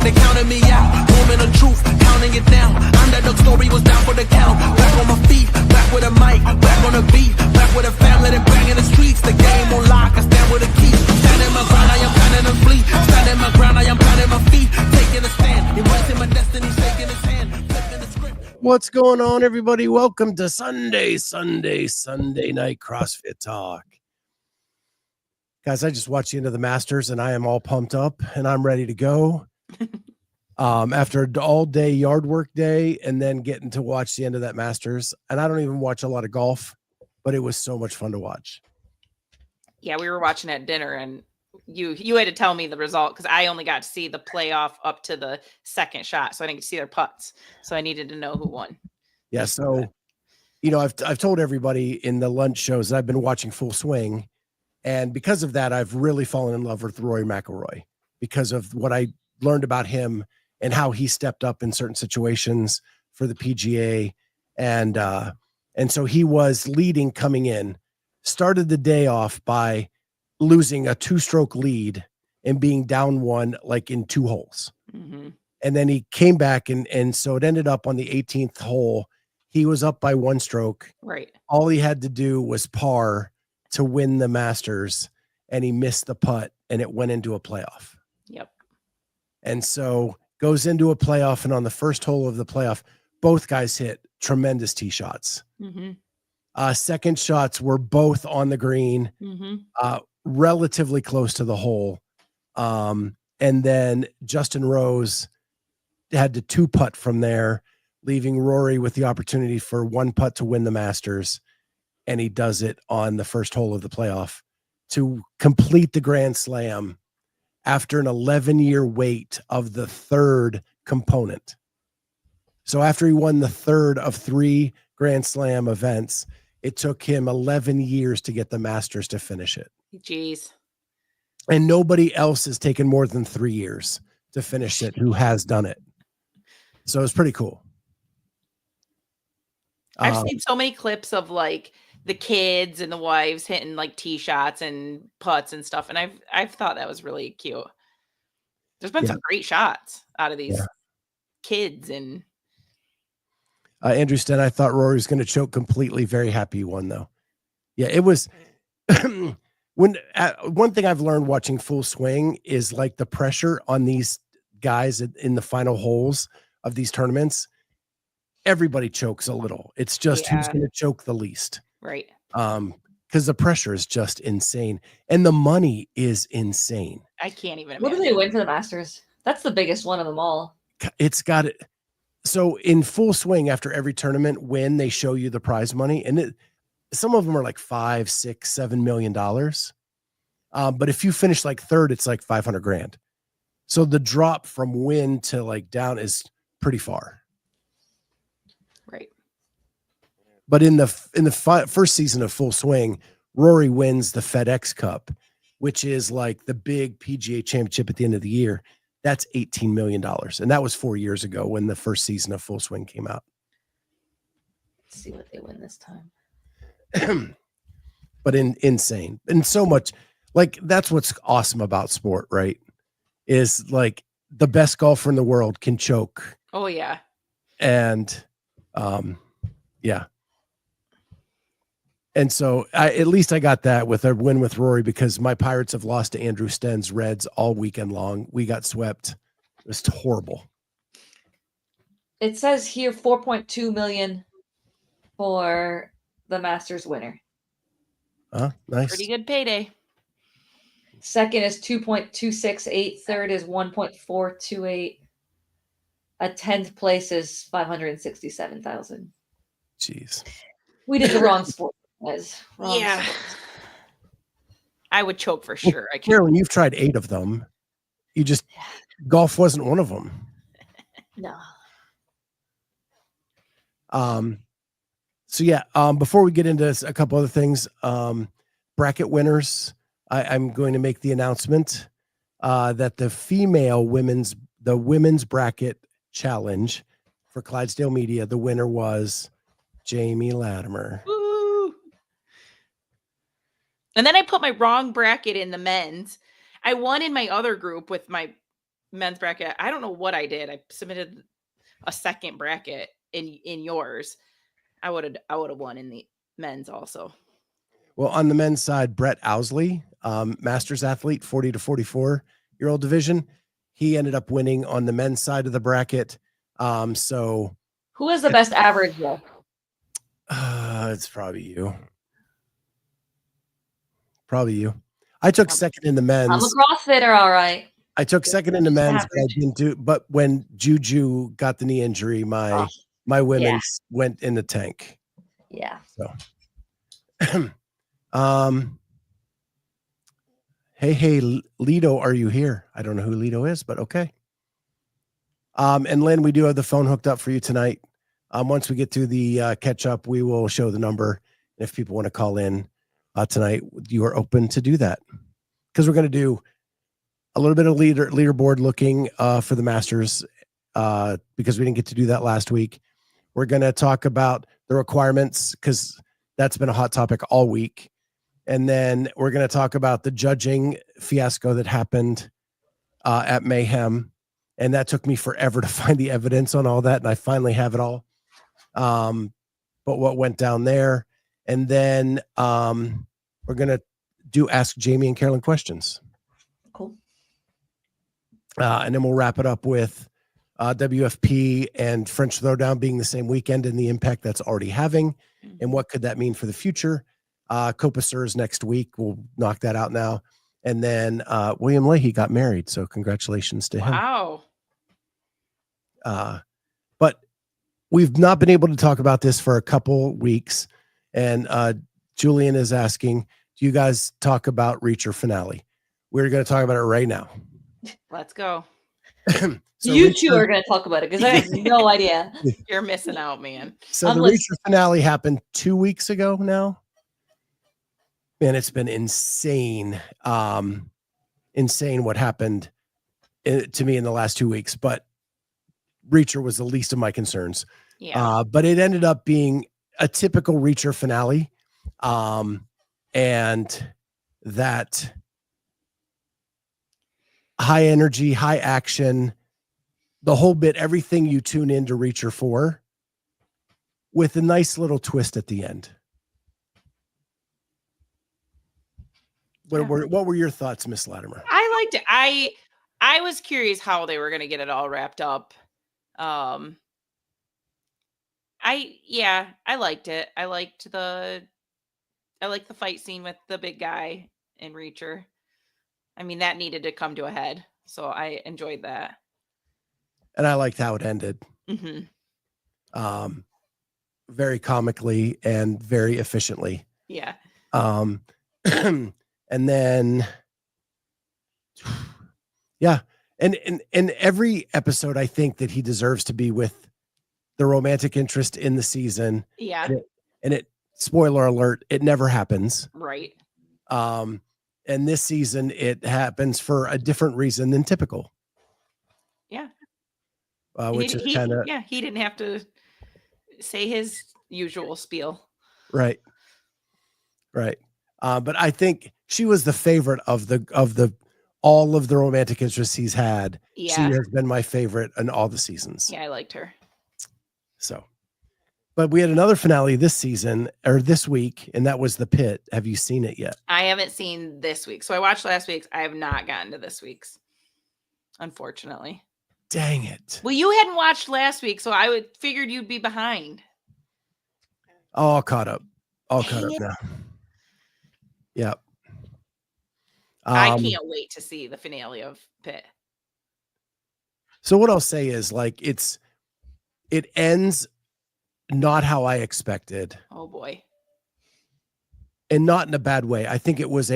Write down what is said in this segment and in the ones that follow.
they counted me out. Moment of truth, counting it down. Underdog story was down for the count. Back on my feet, back with a mic, back on the beat, back with a family that bang in the streets. The game on lock, I stand with a key. Standing my ground, I am counting them fleet. Standing my ground, I am planting my feet. Taking a stand, embracing my destiny, shaking his hand, flipping the script. What's going on, everybody? Welcome to Sunday night CrossFit Talk. Guys, I just watched the end of the Masters and I am all pumped up and I'm ready to go. After an all-day yard work day and then getting to watch the end of that Masters. And I don't even watch a lot of golf, but it was so much fun to watch. Yeah, we were watching at dinner and you had to tell me the result because I only got to see the playoff up to the second shot. So I didn't get to see their putts. So I needed to know who won. Yeah, so, you know, I've told everybody in the lunch shows that I've been watching Full Swing. And because of that, I've really fallen in love with Rory McIlroy because of what I learned about him and how he stepped up in certain situations for the PGA. And so he was leading coming in, started the day off by losing a 2-stroke lead and being down one, like in 2 holes. Mm-hmm. And then he came back. And so it ended up on the 18th hole. He was up by 1 stroke. Right. All he had to do was par to win the Masters, and he missed the putt and it went into a playoff. Yep. And so goes into a playoff, and on the first hole of the playoff, both guys hit tremendous tee shots. Mm-hmm. Second shots were both on the green, relatively close to the hole. And then Justin Rose had to 2-putt from there, leaving Rory with the opportunity for 1 putt to win the Masters. And he does it on the first hole of the playoff to complete the Grand Slam after an 11-year wait of the 3rd component. So after he won the 3rd of 3 Grand Slam events, it took him 11 years to get the Masters to finish it. Jeez. And nobody else has taken more than 3 years to finish it who has done it. So it's pretty cool. I've seen so many clips of like the kids and the wives hitting like tee shots and putts and stuff. And I've thought that was really cute. There's been some great shots out of these kids. And Andrew Sten, I thought Rory was going to choke completely. Very happy he won though. Yeah, it was one thing I've learned watching Full Swing is like the pressure on these guys in the final holes of these tournaments. Everybody chokes a little. It's just who's going to choke the least. Right. Because the pressure is just insane. And the money is insane. I can't even imagine. What do they win for the Masters? That's the biggest one of them all. It's got it. So in Full Swing, after every tournament win, they show you the prize money. And some of them are like $5, $6, $7 million. But if you finish like 3rd, it's like 500 grand. So the drop from win to like down is pretty far. Right. But in the first season of Full Swing, Rory wins the FedEx Cup, which is like the big PGA championship at the end of the year. That's $18 million. And that was 4 years ago when the first season of Full Swing came out. Let's see what they win this time. But insane. And so much, like, that's what's awesome about sport, right? Is like the best golfer in the world can choke. Oh, yeah. And yeah. And so at least I got that with a win with Rory because my Pirates have lost to Andrew Sten's Reds all weekend long. We got swept. It was horrible. It says here 4.2 million for the Masters winner. Nice. Pretty good payday. Second is 2.268. Third is 1.428. A 10th place is 567,000. Jeez. We did the wrong sport, guys. Wrong Yeah. sport. I would choke for sure. I can't. Carolyn, you've tried 8 of them. Golf wasn't one of them. No. So yeah, before we get into a couple other things, bracket winners, I'm going to make the announcement that the women's bracket challenge for Clydesdale Media, the winner was Jamie Latimer. Woo! And then I put my wrong bracket in the men's. I won in my other group with my men's bracket. I don't know what I did. I submitted a second bracket in yours. I would have won in the men's also. Well, on the men's side, Brett Owsley, Masters athlete, 40 to 44-year-old division. He ended up winning on the men's side of the bracket. So Who has the best average though? it's probably you. Probably you. I took second in the men's. I'm a CrossFitter, all right. I took second in the men's, but I didn't do. But when Juju got the knee injury, my women's went in the tank. Yeah. So, hey, Lido, are you here? I don't know who Lido is, but okay. And Lynn, we do have the phone hooked up for you tonight. Once we get to the catch up, we will show the number. If people want to call in tonight, you are open to do that, because we're going to do a little bit of leaderboard looking for the Masters because we didn't get to do that last week. We're going to talk about the requirements because that's been a hot topic all week. And then we're going to talk about the judging fiasco that happened at Mayhem. And that took me forever to find the evidence on all that. And I finally have it all. But what went down there. And then we're going to do Ask Jamie and Carolyne questions. Cool. And then we'll wrap it up with WFP and French Throwdown being the same weekend and the impact that's already having. And what could that mean for the future? Copasurs next week. We'll knock that out now. And then William Leahy got married. So congratulations to him. Wow. But we've not been able to talk about this for a couple weeks. And Julian is asking, do you guys talk about Reacher finale? We're going to talk about it right now. Let's go. So you two are going to talk about it because I have no idea. You're missing out, man. So the Reacher finale happened 2 weeks ago now. Man, it's been insane. Insane what happened to me in the last 2 weeks. But Reacher was the least of my concerns. Yeah. But it ended up being a typical Reacher finale. And that high energy, high action, the whole bit, everything you tune into Reacher for, with a nice little twist at the end. What were your thoughts, Miss Latimer? I liked it. I was curious how they were going to get it all wrapped up. I liked it. I liked the fight scene with the big guy and Reacher. I mean, that needed to come to a head. So I enjoyed that. And I liked how it ended. Mm-hmm. Very comically and very efficiently. Yeah. And then, yeah. And every episode, I think that he deserves to be with the romantic interest in the season. Yeah. And it spoiler alert, it never happens. Right. And this season it happens for a different reason than typical. Yeah. Which is kind of, he didn't have to say his usual spiel. Right. But I think she was the favorite of all of the romantic interests he's had. Yeah. She has been my favorite in all the seasons. Yeah, I liked her. So, but we had another finale this season or this week, and that was The Pit. Have you seen it yet? I haven't seen this week. So I watched last week's. I have not gotten to this week's, unfortunately. Dang it. Well, you hadn't watched last week, so I figured you'd be behind. All caught up. All caught up now. Yep. I can't wait to see the finale of Pit. So what I'll say is, like, it ends not how I expected. Oh boy. And not in a bad way. I think it was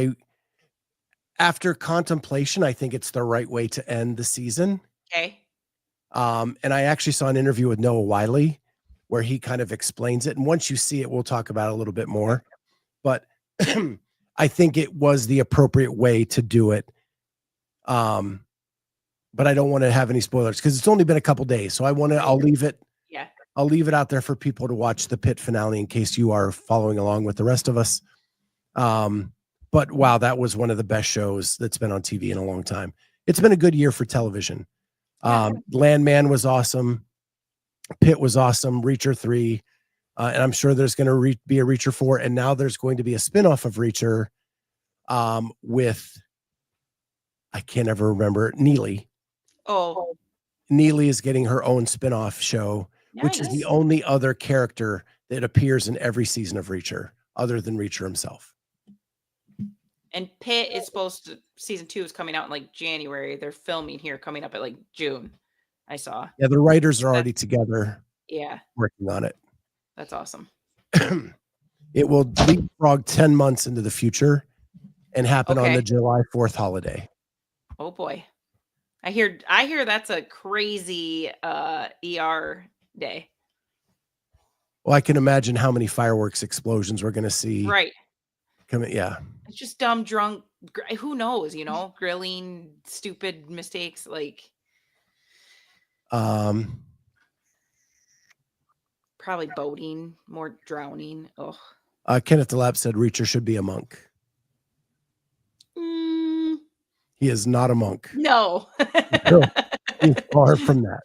after contemplation, I think it's the right way to end the season. Okay. And I actually saw an interview with Noah Wiley where he kind of explains it. And once you see it, we'll talk about it a little bit more. But I think it was the appropriate way to do it. But I don't want to have any spoilers because it's only been a couple days. So I'll leave it. Yeah. I'll leave it out there for people to watch the Pit finale in case you are following along with the rest of us. But wow, that was one of the best shows that's been on TV in a long time. it's been a good year for television. Landman was awesome. Pit was awesome. Reacher 3. And I'm sure there's going to be a Reacher 4. And now there's going to be a spinoff of Reacher with, I can't ever remember, Neely. Oh. Neely is getting her own spinoff show, which is the only other character that appears in every season of Reacher other than Reacher himself. And Pitt is season 2 is coming out in like January. They're filming here coming up at like June. I saw. Yeah, the writers are already together. Yeah. Working on it. That's awesome. It will leapfrog 10 months into the future and happen on the July 4th holiday. Oh boy. I hear that's a crazy ER day. Well, I can imagine how many fireworks explosions we're going to see. Right. Yeah. It's just dumb, drunk. Who knows? Grilling, stupid mistakes. Like, probably boating, more drowning. Oh. Kenneth DeLapp said Reacher should be a monk. He is not a monk. No. No, he's far from that.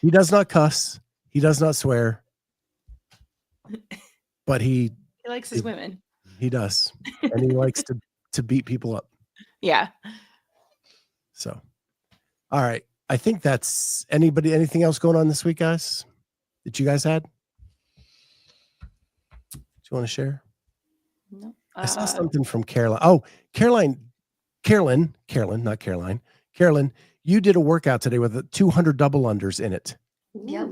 He does not cuss. He does not swear. But he likes his women. He does. And he likes to beat people up. Yeah. So, all right. I think that's anything else going on this week, guys, that you guys had? Do you want to share? No. I saw something from Caroline. Oh, Carolyn, not Caroline. Carolyn, you did a workout today with 200 double unders in it. Yep.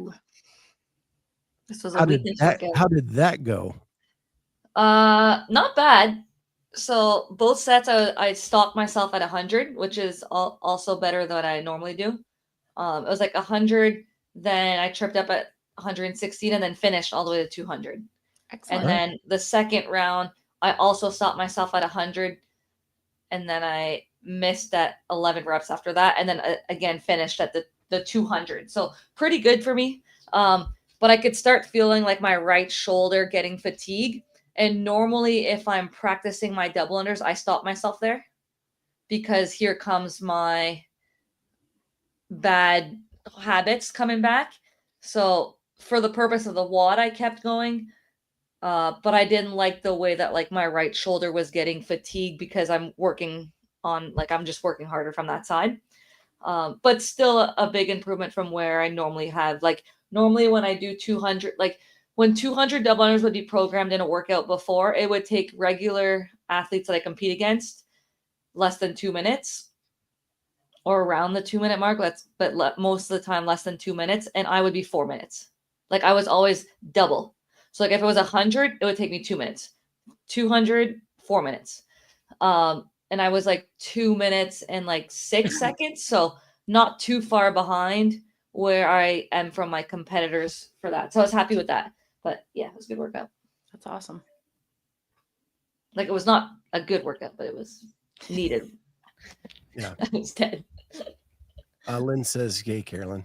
This was a weekend workout. How did that go? Not bad. So both sets, I stopped myself at 100, which is also better than I normally do. It was like 100, then I tripped up at 116 and then finished all the way to 200. Excellent. And then the second round, I also stopped myself at 100, and then I missed at 11 reps after that, and then again finished at the 200. So pretty good for me. But I could start feeling like my right shoulder getting fatigue. And normally if I'm practicing my double unders, I stop myself there because here comes my bad habits coming back. So for the purpose of the WOD, I kept going. But I didn't like the way that like my right shoulder was getting fatigued because I'm working on, like, I'm just working harder from that side. But still a big improvement from where I normally have. Like normally when I do 200, like when 200 double unders would be programmed in a workout before, it would take regular athletes that I compete against less than 2 minutes or around the 2 minute mark. But most of the time less than 2 minutes. And I would be 4 minutes. Like I was always double. So like if it was 100, it would take me 2 minutes. 200, 4 minutes. And I was like 2 minutes and like 6 seconds. So not too far behind where I am from my competitors for that. So I was happy with that. But yeah, it was a good workout. That's awesome. Like it was not a good workout, but it was needed. Yeah. It's dead. Lynn says, yay, Carolyn.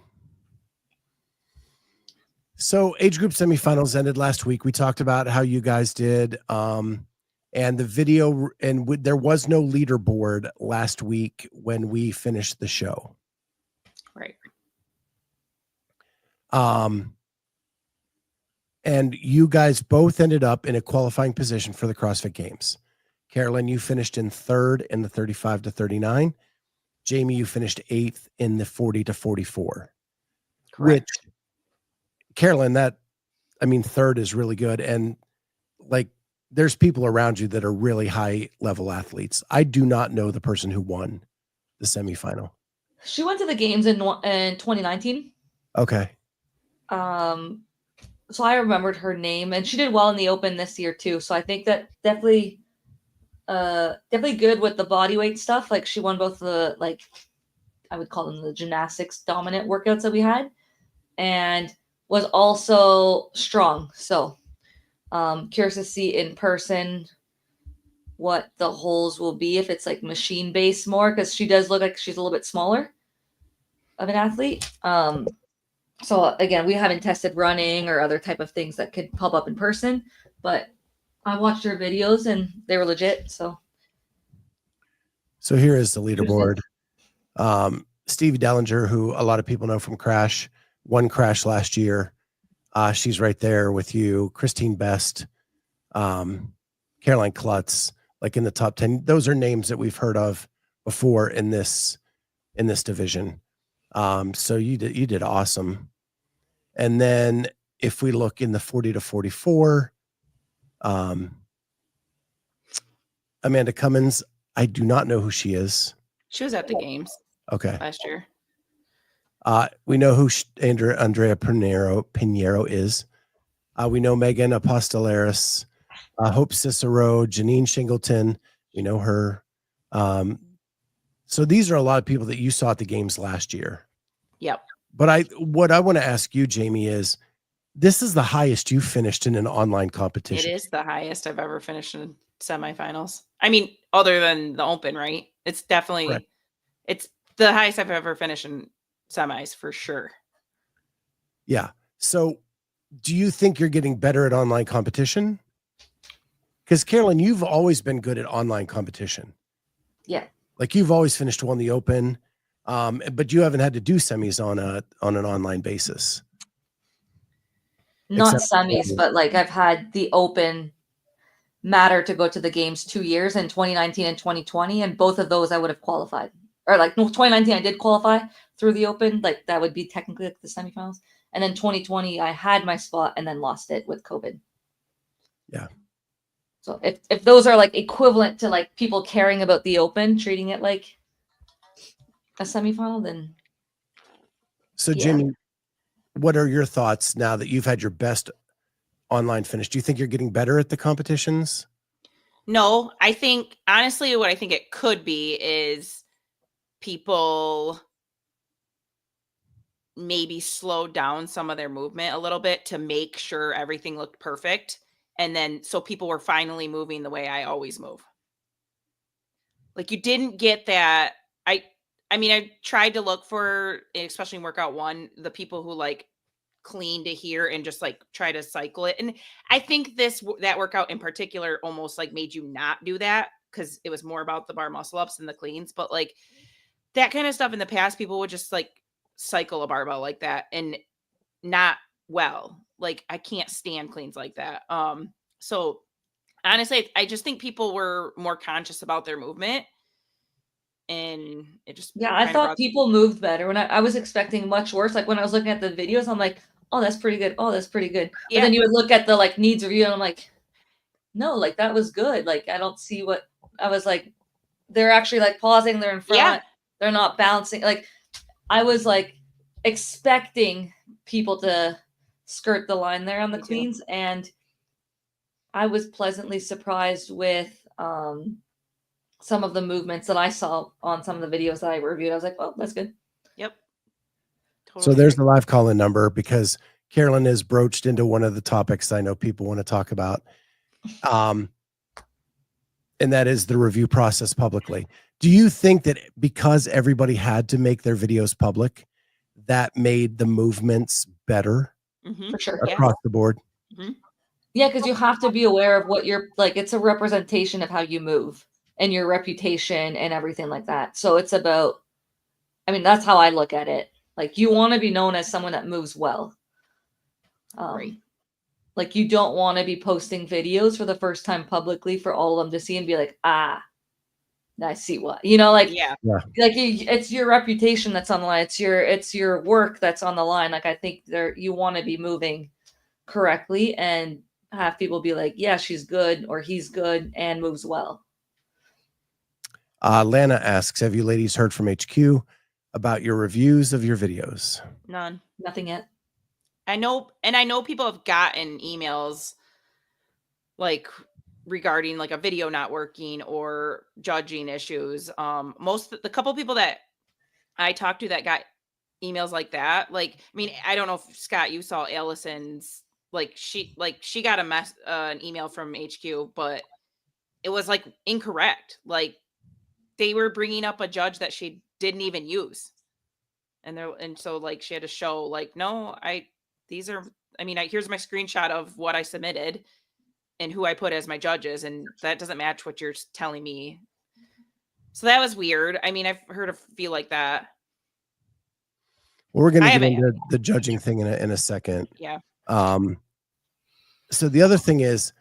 So age group semifinals ended last week. We talked about how you guys did. And the video, and there was no leaderboard last week when we finished the show. Right. And you guys both ended up in a qualifying position for the CrossFit Games. Caroline, you finished in third in the 35 to 39. Jamie, you finished 8th in the 40 to 44. Correct. Which, Caroline, third is really good. And like, there's people around you that are really high level athletes. I do not know the person who won the semifinal. She went to the games in 2019. Okay. So I remembered her name, and she did well in the open this year too. So I think that definitely good with the body weight stuff. Like she won both the, like, I would call them the gymnastics dominant workouts that we had, and was also strong. So curious to see in person what the holes will be, if it's like machine based more, because she does look like she's a little bit smaller of an athlete. So again, we haven't tested running or other type of things that could pop up in person, but I watched her videos and they were legit. So here is the leaderboard. Stevie Dellinger, who a lot of people know from Crash, won Crash last year. She's right there with you. Christine Best, Caroline Klutz, like in the top 10. Those are names that we've heard of before in this division. So you did awesome. And then if we look in the 40 to 44, Amanda Cummins, I do not know who she is. She was at the games last year. We know who Andrea Pinheiro is. We know Megan Apostolaris, Hope Cicero, Janine Shingleton. We know her. So these are a lot of people that you saw at the games last year. Yep. But what I want to ask you, Jamie, is this is the highest you finished in an online competition. It is the highest I've ever finished in semifinals. I mean, other than the Open, right? It's definitely, Correct. It's the highest I've ever finished in semis for sure. Yeah. So do you think you're getting better at online competition? Because Caroline, you've always been good at online competition. Yeah. Like you've always finished one the Open, but you haven't had to do semis on an online basis. Not semis, but like I've had the Open matter to go to the games 2 years in 2019 and 2020, and both of those I would have qualified. Or like no, 2019 I did qualify through the Open, like that would be technically like the semifinals. And then 2020 I had my spot and then lost it with COVID. Yeah. So if those are like equivalent to like people caring about the Open, treating it like a semifinal, then. So Jamie, what are your thoughts now that you've had your best online finish? Do you think you're getting better at the competitions? No, I think honestly, what I think it could be is people maybe slowed down some of their movement a little bit to make sure everything looked perfect. And then so people were finally moving the way I always move. Like you didn't get that. I mean, I tried to look for, especially in workout one, the people who like clean to here and just like try to cycle it. And I think that workout in particular almost like made you not do that because it was more about the bar muscle ups and the cleans. But like that kind of stuff in the past, people would just like cycle a barbell like that and not well. Like I can't stand cleans like that. So honestly, I just think people were more conscious about their movement. And it just I thought people moved better when I was expecting much worse. Like when I was looking at the videos, I'm like, oh, that's pretty good. Oh, that's pretty good. Yeah. But then you would look at the like needs review and I'm like, no, like that was good. Like I don't see what I was like. They're actually like pausing. They're in front. Yeah. They're not bouncing. Like I was like expecting people to skirt the line there on the cleans, and I was pleasantly surprised with some of the movements that I saw on some of the videos that I reviewed. I was like, oh, that's good. Yep. Totally. So there's the live call-in number because Caroline is broached into one of the topics I know people want to talk about. And that is the review process publicly. Do you think that because everybody had to make their videos public, that made the movements better For sure. across the board? Mm-hmm. Yeah, because you have to be aware of what you're like. It's a representation of how you move and your reputation and everything like that. So it's about, I mean, that's how I look at it. Like you want to be known as someone that moves well. Right. Like you don't want to be posting videos for the first time publicly for all of them to see and be like, I see what, you know, like, like it's your reputation that's on the line. It's your work that's on the line. Like I think you want to be moving correctly and have people be like, yeah, she's good or he's good and moves well. Lana asks, have you ladies heard from HQ about your reviews of your videos? None. Nothing yet. I know people have gotten emails like regarding like a video not working or judging issues. The couple people that I talked to that got emails like that, like, I mean, I don't know if Scott, you saw Allison's, like she got an email from HQ, but it was like incorrect. Like they were bringing up a judge that she didn't even use. And so like she had to show like, no, here's my screenshot of what I submitted and who I put as my judges. And that doesn't match what you're telling me. So that was weird. I mean, I've heard a few like that. Well, we're going to get into the judging thing in a second. Yeah. So the other thing is,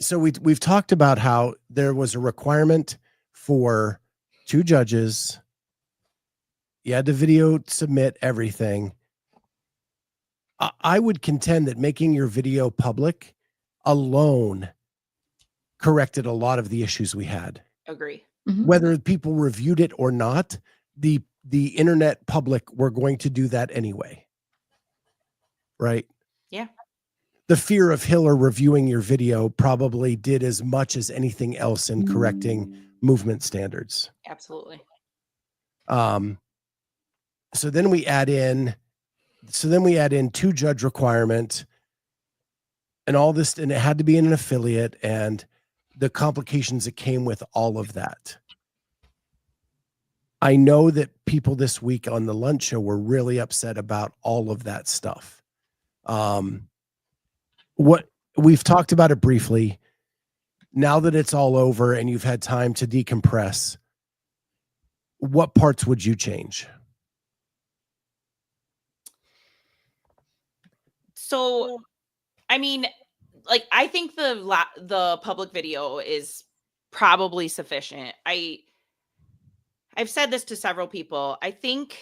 so we've talked about how there was a requirement for 2 judges. You had to video submit everything. I would contend that making your video public alone corrected a lot of the issues we had. Agree. Whether people reviewed it or not, the internet public were going to do that anyway. Right? Yeah. The fear of Hiller reviewing your video probably did as much as anything else in correcting movement standards. Absolutely. So then we add in 2 judge requirement and all this, and it had to be in an affiliate and the complications that came with all of that. I know that people this week on the lunch show were really upset about all of that stuff. What we've talked about it briefly. Now that it's all over and you've had time to decompress, what parts would you change? So, I mean, like, I think the public video is probably sufficient. I've said this to several people. I think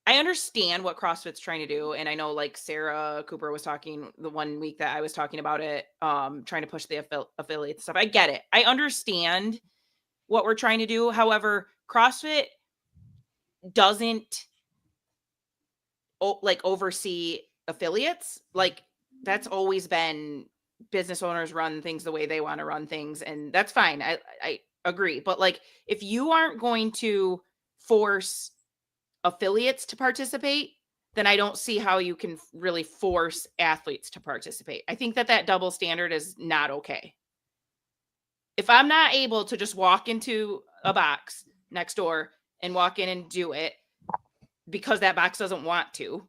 I understand what CrossFit's trying to do. And I know, like, Sarah Cooper was talking the one week that I was talking about it, trying to push the affiliate stuff. I get it. I understand what we're trying to do. However, CrossFit doesn't oversee affiliates. Like, that's always been business owners run things the way they want to run things. And that's fine. I agree. But, like, if you aren't going to force affiliates to participate, then I don't see how you can really force athletes to participate. I think that double standard is not okay. If I'm not able to just walk into a box next door and walk in and do it because that box doesn't want to,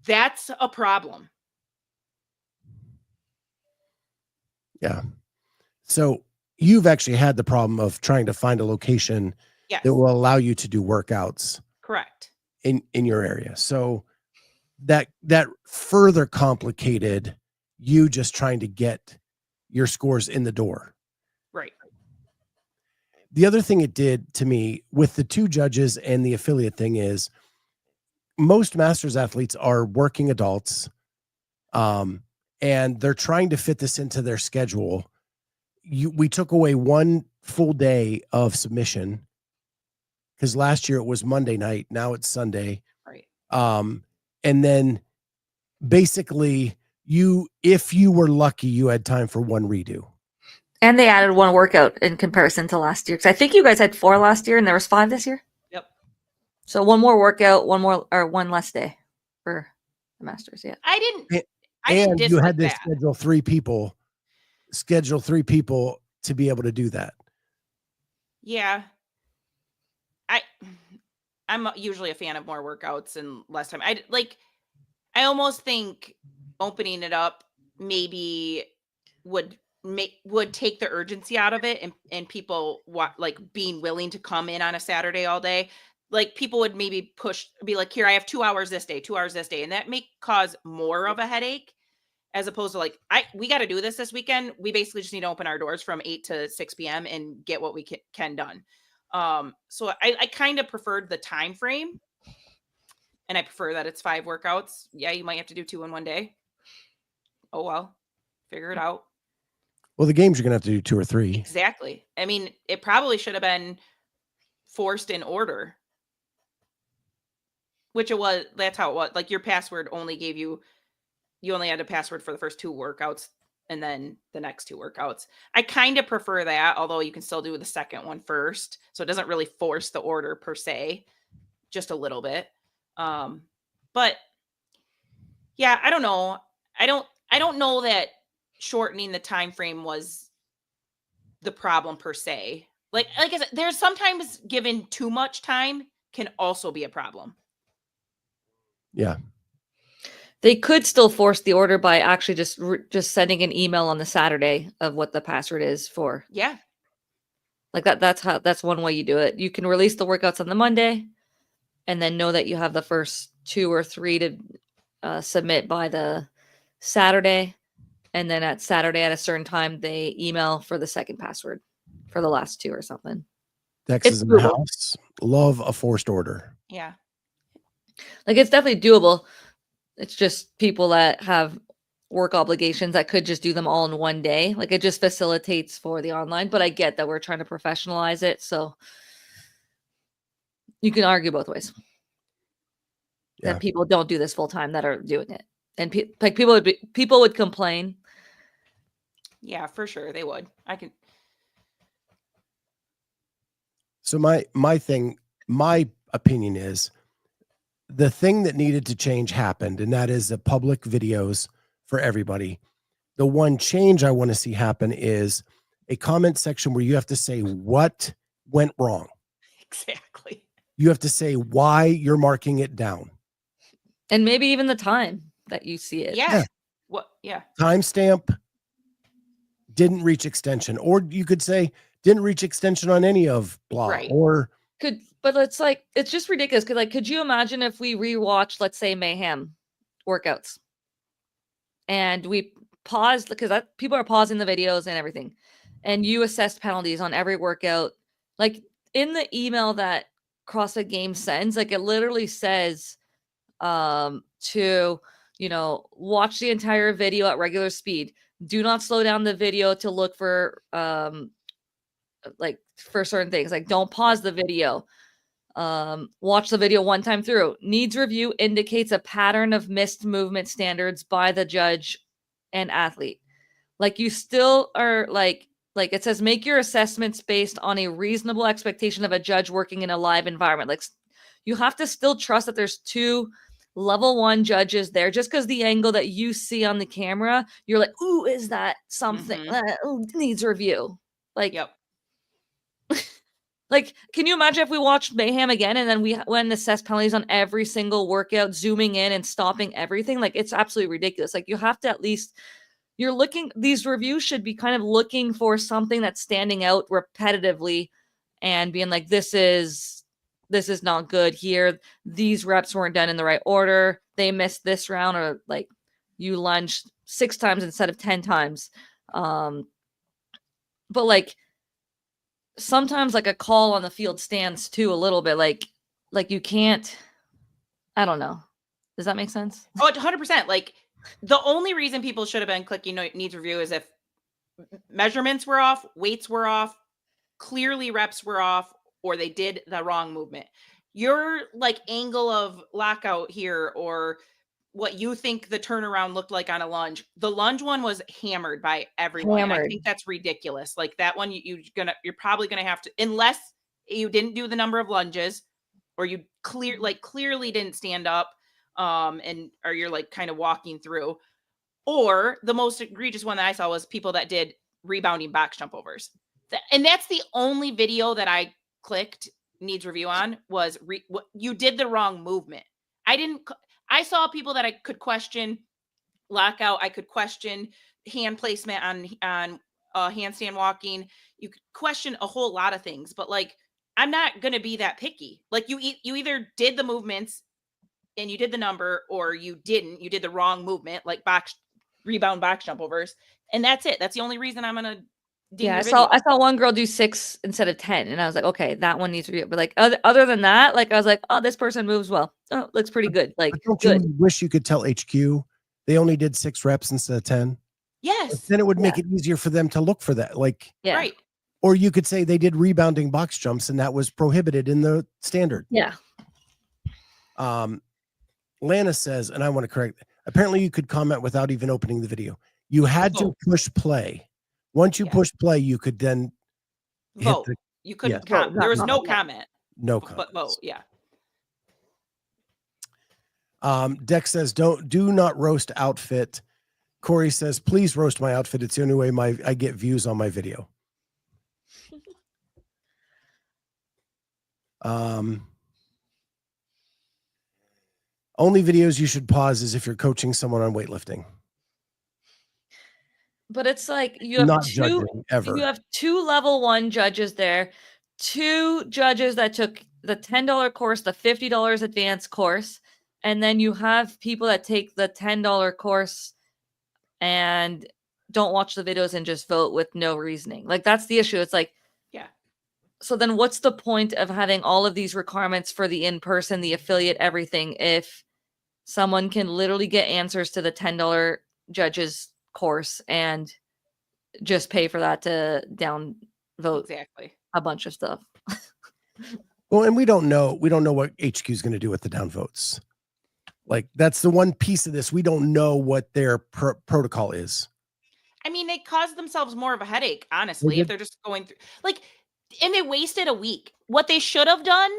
that's a problem. Yeah. So you've actually had the problem of trying to find a location that will allow you to do workouts. Correct. In your area. So that further complicated you just trying to get your scores in the door. Right. The other thing it did to me with the 2 judges and the affiliate thing is most masters athletes are working adults, and they're trying to fit this into their schedule. We took away 1 full day of submission because last year it was Monday night. Now it's Sunday. Right. And then basically if you were lucky, you had time for 1 redo. And they added 1 workout in comparison to last year. Because I think you guys had 4 last year and there was 5 this year. Yep. So 1 more workout, 1 less day for the masters. Yeah. I didn't And you had to that. schedule 3 people to be able to do that. Yeah. I'm usually a fan of more workouts and less time. I almost think opening it up maybe would take the urgency out of it, and people being willing to come in on a Saturday all day. Like, people would maybe be like, here, I have 2 hours this day, 2 hours this day. And that may cause more of a headache as opposed to we got to do this weekend. We basically just need to open our doors from 8 to 6 p.m. and get what we can done. So I kind of preferred the time frame, and I prefer that it's 5 workouts. Yeah, you might have to do 2 in one day. Oh, well, figure it out. Well, the games you're going to have to do 2 or 3. Exactly. I mean, it probably should have been forced in order, which it was. That's how it was. Like, your password only gave you only had a password for the first 2 workouts and then the next 2 workouts. I kind of prefer that, although you can still do the second one first. So it doesn't really force the order per se, just a little bit. But yeah, I don't know. I don't know that shortening the time frame was the problem per se. Like I said, there's sometimes given too much time can also be a problem. Yeah. They could still force the order by actually just sending an email on the Saturday of what the password is for. Yeah. Like that's one way you do it. You can release the workouts on the Monday and then know that you have the first 2 or 3 to submit by the Saturday. And then at Saturday at a certain time, they email for the second password for the last 2 or something. Dex is in the house. Love a forced order. Yeah. Like, it's definitely doable. It's just people that have work obligations that could just do them all in one day. Like, it just facilitates for the online, but I get that we're trying to professionalize it. So you can argue both ways. Yeah. That people don't do this full time that are doing it. And people would complain. Yeah, for sure. They would. So my opinion is the thing that needed to change happened, and that is the public videos for everybody. The one change I want to see happen is a comment section where you have to say what went wrong. Exactly. You have to say why you're marking it down. And maybe even the time that you see it. Yeah. What? Yeah. Timestamp didn't reach extension, or you could say didn't reach extension on any of blah, right. or but it's like, it's just ridiculous. Cause like, could you imagine if we rewatched, let's say, Mayhem workouts and we paused, because people are pausing the videos and everything, and you assessed penalties on every workout. Like, in the email that CrossFit Games sends, like, it literally says to, watch the entire video at regular speed. Do not slow down the video to look for for certain things. Like, don't pause the video. Watch the video one time through. Needs review indicates a pattern of missed movement standards by the judge and athlete. Like, you still are like it says, make your assessments based on a reasonable expectation of a judge working in a live environment. Like, you have to still trust that there's 2 level 1 judges there. Just because the angle that you see on the camera, you're like, ooh, is that something? Ooh, needs review. Like, yep. Like, can you imagine if we watched Mayhem again and then we went and assessed penalties on every single workout, zooming in and stopping everything? Like, it's absolutely ridiculous. Like, you have to at least, these reviews should be kind of looking for something that's standing out repetitively and being like, this is not good here. These reps weren't done in the right order. They missed this round, or like you lunged 6 times instead of 10 times. But like, sometimes like a call on the field stands too a little bit. Like you can't, I don't know. Does that make sense? Oh, 100%. Like, the only reason people should have been clicking needs review is if measurements were off, weights were off, clearly reps were off, or they did the wrong movement. Your like angle of lockout here, or what you think the turnaround looked like on a lunge. The lunge one was hammered by everyone. And I think that's ridiculous. Like, that one, you're probably gonna have to, unless you didn't do the number of lunges, or you clearly didn't stand up, or you're like kind of walking through. Or the most egregious one that I saw was people that did rebounding box jump overs. And that's the only video that I clicked needs review on, was you did the wrong movement. I saw people that I could question lockout. I could question hand placement on handstand walking. You could question a whole lot of things, but like, I'm not going to be that picky. Like, you either did the movements and you did the number, or you didn't, you did the wrong movement, like rebound box jump overs. And that's it. That's the only reason I'm going to. Yeah, I saw one girl do 6 instead of 10, and I was like, okay, that one needs to be. But like, other than that, like, I was like, oh, this person moves well. Oh, looks pretty good. Like, don't good. you wish you could tell HQ they only did 6 reps instead of 10? Yes. Then it would make it easier for them to look for that. Like, right. Or you could say they did rebounding box jumps, and that was prohibited in the standard. Yeah. Lana says, and I want to correct, apparently you could comment without even opening the video. You had to push play. Once you push play, you could then vote. You couldn't comment. There was no comment. No comment. But vote, yeah. Dex says, do not roast outfit. Corey says, please roast my outfit. It's the only way I get views on my video. Only videos you should pause is if you're coaching someone on weightlifting. But it's like you have Not two judging ever. you have 2 level 1 judges there, 2 judges that took the $10 course, the $50 advanced course, and then you have people that take the $10 course and don't watch the videos and just vote with no reasoning. Like, that's the issue. It's like, Yeah. so then what's the point of having all of these requirements for the in-person, the affiliate, everything, if someone can literally get answers to the $10 judges course and just pay for that to downvote Exactly. a bunch of stuff. Well, and we don't know what HQ is going to do with the downvotes. Like, that's the one piece of this. We don't know what their protocol is. I mean, they caused themselves more of a headache, honestly, if they're just going through like, and they wasted a week. What they should have done,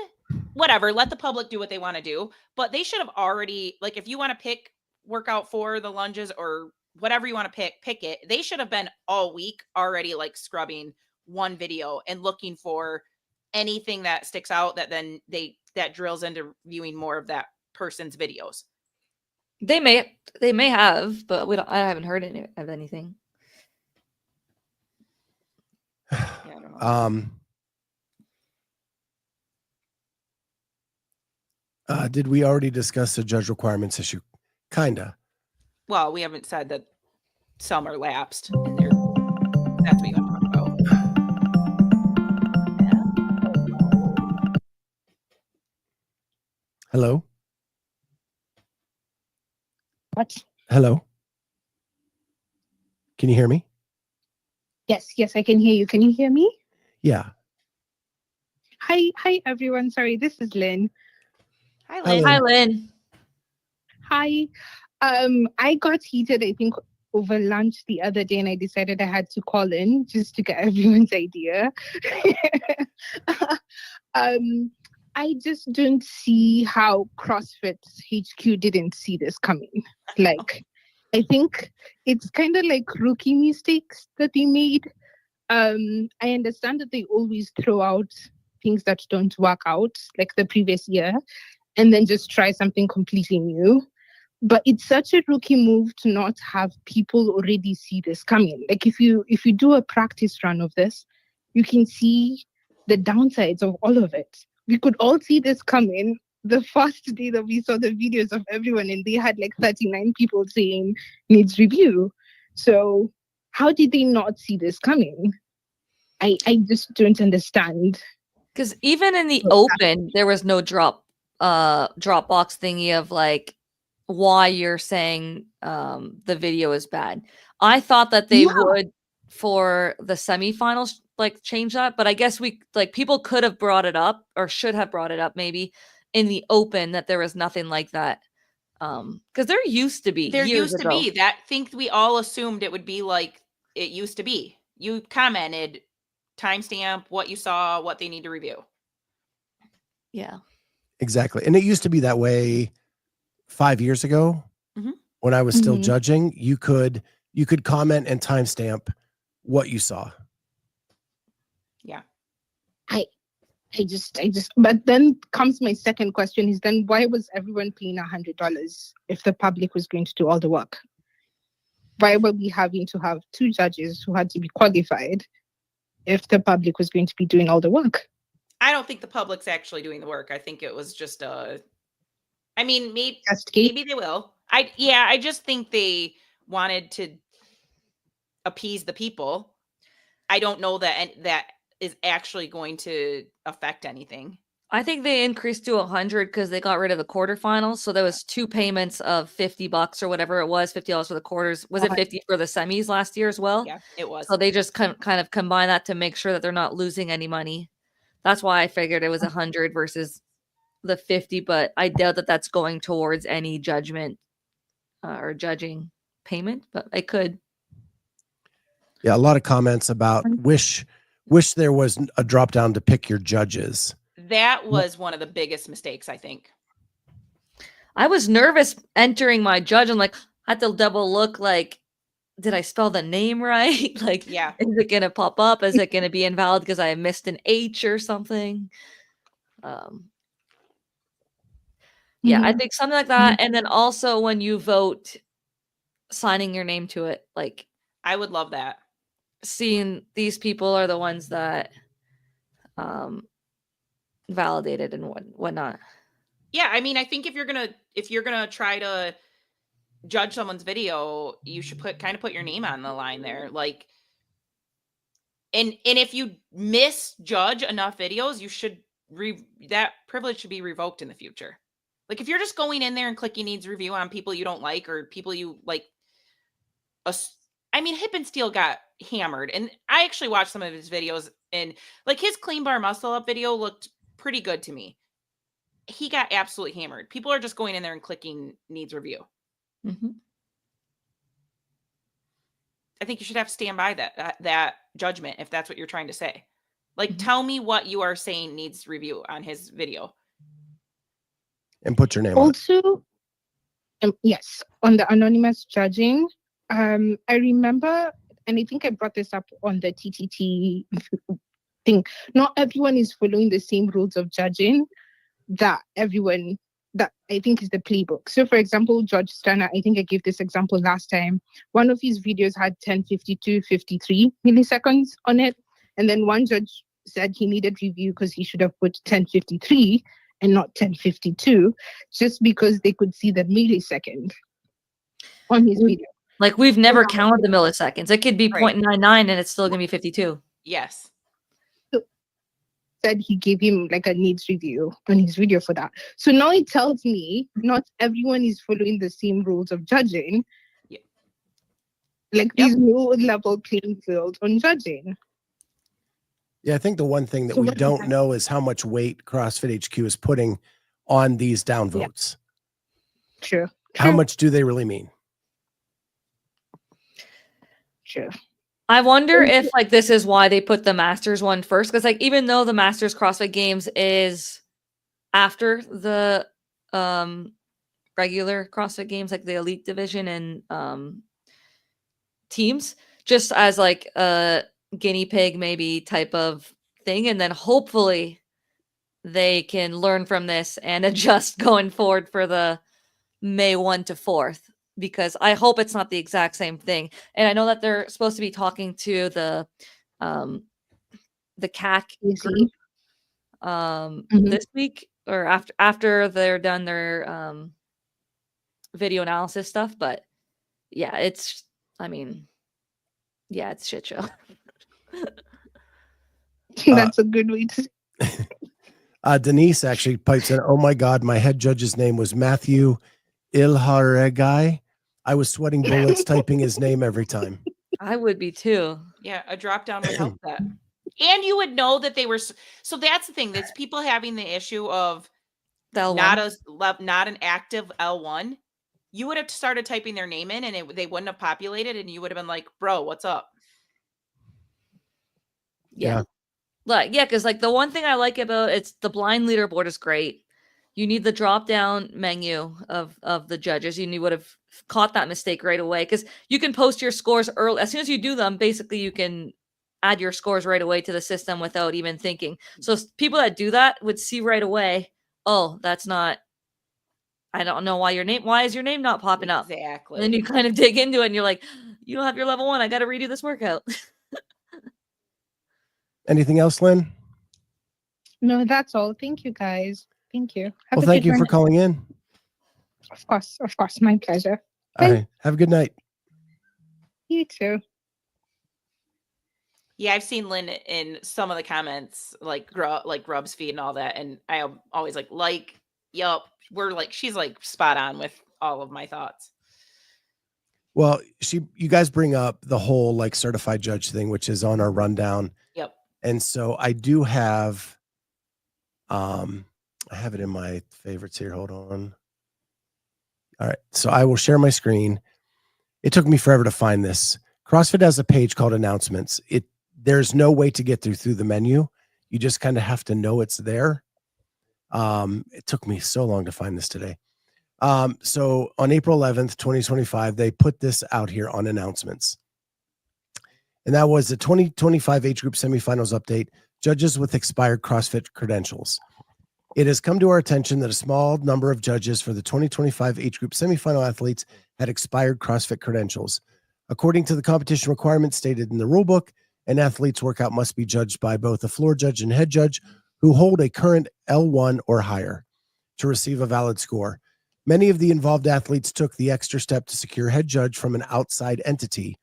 whatever, let the public do what they want to do, but they should have already, like, if you want to pick workout for the lunges or whatever you want to pick it. They should have been all week already, like, scrubbing one video and looking for anything that sticks out that then that drills into viewing more of that person's videos. They may have, but I haven't heard any of anything. Yeah, I don't know. Did we already discuss the judge requirements issue? Kinda. Well, we haven't said that some are lapsed in there. That's what you want to talk about. Hello? What? Hello? Can you hear me? Yes, I can hear you. Can you hear me? Yeah. Hi, everyone. Sorry, this is Lynn. Hi, Lynn. Hi, Lynn. Hi. I got heated, I think, over lunch the other day, and I decided I had to call in just to get everyone's idea. I just don't see how CrossFit HQ didn't see this coming. Like, I think it's kind of like rookie mistakes that they made. I understand that they always throw out things that don't work out, like the previous year, and then just try something completely new. But it's such a rookie move to not have people already see this coming. Like, if you do a practice run of this, you can see the downsides of all of it. We could all see this coming the first day that we saw the videos of everyone, and they had like 39 people saying needs review. So how did they not see this coming? I just don't understand. Because even in the open, there was no Dropbox thingy of like why you're saying the video is bad. I thought that they would for the semifinals like change that, but I guess people could have brought it up or should have brought it up maybe in the open that there was nothing like that. Because there used to be that. Think we all assumed it would be like it used to be. You commented timestamp what you saw, what they need to review. Yeah, exactly. And it used to be that way 5 years ago when I was still judging. You could comment and timestamp what you saw. Yeah. I just but then comes my second question is then why was everyone paying $100 if the public was going to do all the work? Why were we having to have 2 judges who had to be qualified if the public was going to be doing all the work? I don't think the public's actually doing the work. I think it was just maybe they will. I just think they wanted to appease the people. I don't know that is actually going to affect anything. I think they increased to 100 because they got rid of the quarterfinals. So there was 2 payments of $50 or whatever it was, $50 for the quarters. Was it 50 for the semis last year as well? Yeah, it was. So they just kind of combine that to make sure that they're not losing any money. That's why I figured it was 100 versus the 50, but I doubt that that's going towards any judgment or judging payment, but I could. Yeah, a lot of comments about wish there was a drop down to pick your judges. That was one of the biggest mistakes, I think. I was nervous entering my judge and like had to double look like, did I spell the name right? Like, yeah, is it going to pop up? Is it going to be invalid because I missed an H or something? Yeah, I think something like that. And then also when you vote, signing your name to it, like I would love that. Seeing these people are the ones that validated and whatnot. Yeah, I mean, I think if you're gonna try to judge someone's video, you should put your name on the line there. Like, and if you misjudge enough videos, you should that privilege should be revoked in the future. Like, if you're just going in there and clicking needs review on people you don't like or people you like, I mean, Hip and Steel got hammered, and I actually watched some of his videos, and like his clean bar muscle up video looked pretty good to me. He got absolutely hammered. People are just going in there and clicking needs review. Mm-hmm. I think you should have to stand by that judgment if that's what you're trying to say. Like, tell me what you are saying needs review on his video. And put your name on it. Also, yes, on the anonymous judging, I remember, and I think I brought this up on the TTT thing, not everyone is following the same rules of judging that I think is the playbook. So for example, George Sterner, I think I gave this example last time. One of his videos had 1052.53 milliseconds on it. And then one judge said he needed review because he should have put 1053 and not 1052, just because they could see the millisecond on his video. Like, we've never counted the milliseconds. It could be 0.99 and it's still going to be 52. Yes. Said he gave him like a needs review on his video for that. So now it tells me not everyone is following the same rules of judging. Yeah. Like, there's no level playing field on judging. Yeah, I think the one thing that we don't know is how much weight CrossFit HQ is putting on these downvotes. Yeah. True. How much do they really mean? True. I wonder if like this is why they put the Masters one first, because like even though the Masters CrossFit Games is after the regular CrossFit Games, like the Elite Division and teams, just as like a guinea pig maybe type of thing, and then hopefully they can learn from this and adjust going forward for the May 1 to 4th. Because I hope it's not the exact same thing. And I know that they're supposed to be talking to the CAC group this week or after they're done their video analysis stuff. But yeah, it's shit show. That's a good way to Denise actually pipes in, oh my God, my head judge's name was Matthew Ilharegai. I was sweating bullets typing his name every time. I would be too. Yeah, a drop down would help that. And you would know that they were. So that's the thing. That's people having the issue of not an active L1. You would have started typing their name in and they wouldn't have populated and you would have been like, bro, what's up? Yeah. Like, yeah, because like the one thing I like about it's the blind leaderboard is great. You need the drop down menu of the judges. You would have caught that mistake right away because you can post your scores early. As soon as you do them, basically you can add your scores right away to the system without even thinking. So people that do that would see right away, oh, that's not, I don't know why is your name not popping up? Exactly. And then you kind of dig into it and you're like, you don't have your level 1. I got to redo this workout. Anything else, Lynn? No, that's all. Thank you, guys. Thank you. Well, thank you for calling in. Of course. My pleasure. All right. Have a good night. You too. Yeah, I've seen Lynn in some of the comments, like Grub's feed and all that, and I always yup, she's like spot on with all of my thoughts. Well, you guys bring up the whole like certified judge thing, which is on our rundown. Yep. And so I do have, I have it in my favorites here. Hold on. All right. So I will share my screen. It took me forever to find this. CrossFit has a page called announcements. There's no way to get through the menu. You just kind of have to know it's there. It took me so long to find this today. So on April 11th, 2025, they put this out here on announcements. And that was the 2025 age group semifinals update, judges with expired CrossFit credentials. It has come to our attention that a small number of judges for the 2025 age group semifinal athletes had expired CrossFit credentials. According to the competition requirements stated in the rulebook, an athlete's workout must be judged by both a floor judge and head judge who hold a current L1 or higher to receive a valid score. Many of the involved athletes took the extra step to secure head judge from an outside entity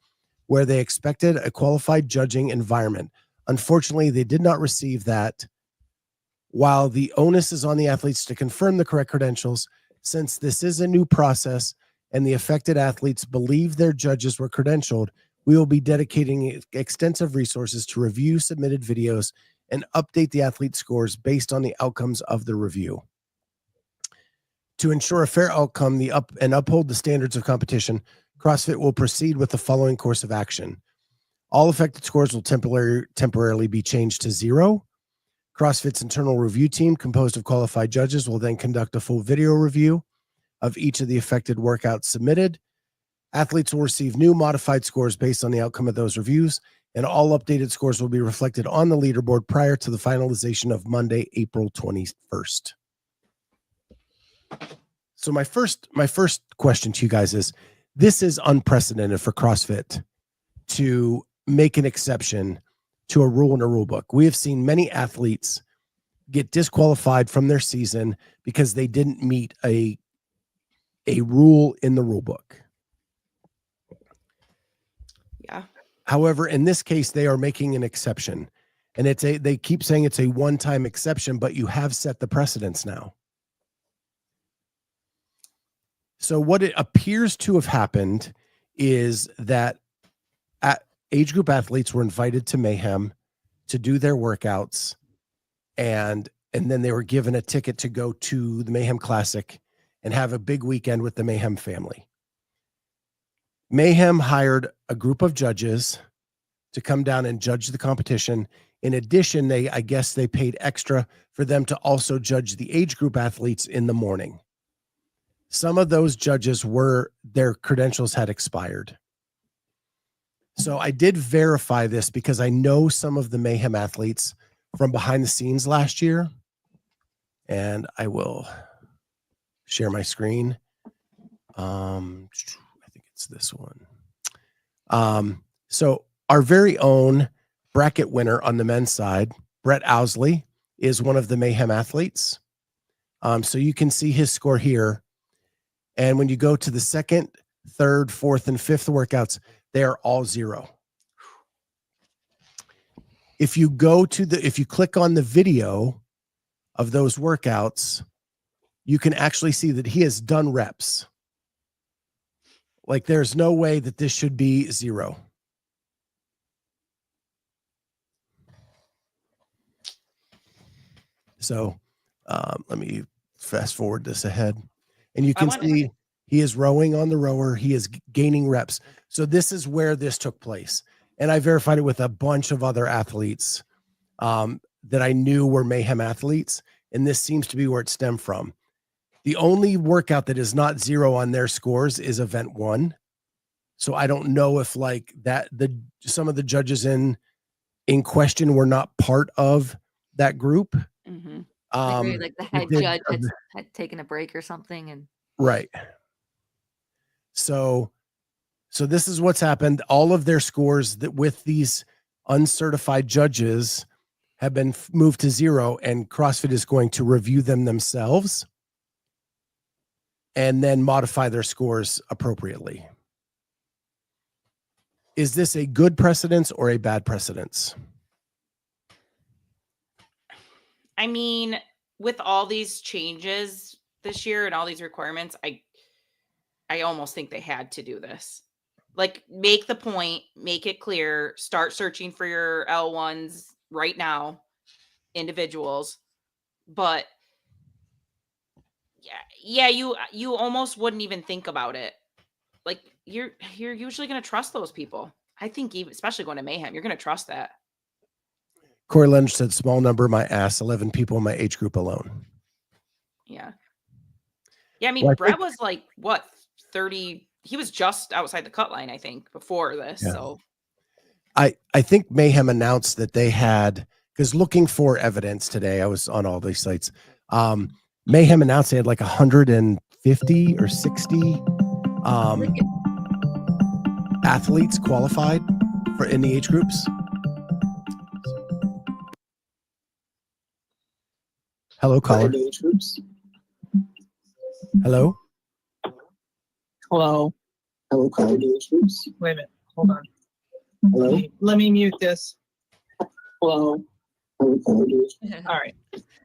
where they expected a qualified judging environment. Unfortunately, they did not receive that. While the onus is on the athletes to confirm the correct credentials, since this is a new process and the affected athletes believe their judges were credentialed, we will be dedicating extensive resources to review submitted videos and update the athlete scores based on the outcomes of the review. To ensure a fair outcome and uphold the standards of competition, CrossFit will proceed with the following course of action. All affected scores will temporarily be changed to 0. CrossFit's internal review team, composed of qualified judges, will then conduct a full video review of each of the affected workouts submitted. Athletes will receive new modified scores based on the outcome of those reviews, and all updated scores will be reflected on the leaderboard prior to the finalization of Monday, April 21st. So my first question to you guys is, this is unprecedented for CrossFit to make an exception to a rule in a rule book. We have seen many athletes get disqualified from their season because they didn't meet a rule in the rule book. Yeah. However, in this case, they are making an exception, and they keep saying it's a one-time exception, but you have set the precedence now. So what it appears to have happened is that age group athletes were invited to Mayhem to do their workouts, and then they were given a ticket to go to the Mayhem Classic and have a big weekend with the Mayhem family. Mayhem hired a group of judges to come down and judge the competition. In addition, I guess they paid extra for them to also judge the age group athletes in the morning. Some of those judges their credentials had expired. So I did verify this because I know some of the Mayhem athletes from behind the scenes last year, and I will share my screen. I think it's this one. So our very own bracket winner on the men's side, Brett Owsley, is one of the Mayhem athletes. So you can see his score here. And when you go to the second, third, fourth, and fifth workouts, they are all 0. If you click on the video of those workouts, you can actually see that he has done reps. Like, there's no way that this should be 0. So let me fast forward this ahead. And you can see he is rowing on the rower. He is gaining reps. So this is where this took place. And I verified it with a bunch of other athletes that I knew were Mayhem athletes. And this seems to be where it stemmed from. The only workout that is not 0 on their scores is event 1. So I don't know if some of the judges in question were not part of that group. Mm-hmm. Like the head judge had taken a break or something, and right. So this is what's happened. All of their scores that with these uncertified judges have been moved to 0, and CrossFit is going to review them themselves and then modify their scores appropriately. Is this a good precedence or a bad precedence? I mean, with all these changes this year and all these requirements, I almost think they had to do this. Like, make the point, make it clear, start searching for your L1s right now, individuals. But yeah, you almost wouldn't even think about it. Like, you're usually going to trust those people. I think especially going to Mayhem, you're going to trust that. Corey Lynch said, small number, my ass, 11 people in my age group alone. Yeah. Yeah, I mean, Brett was like, what, 30? He was just outside the cut line, I think, before this. Yeah. So I think Mayhem announced that they had, because looking for evidence today, I was on all these sites. Mayhem announced they had like 150 or 60 athletes qualified for in the age groups? Hello, caller. Hello. Hello. Hello, caller. Wait a minute. Hold on. Hello. Let me mute this. Hello. Hello, caller. All right.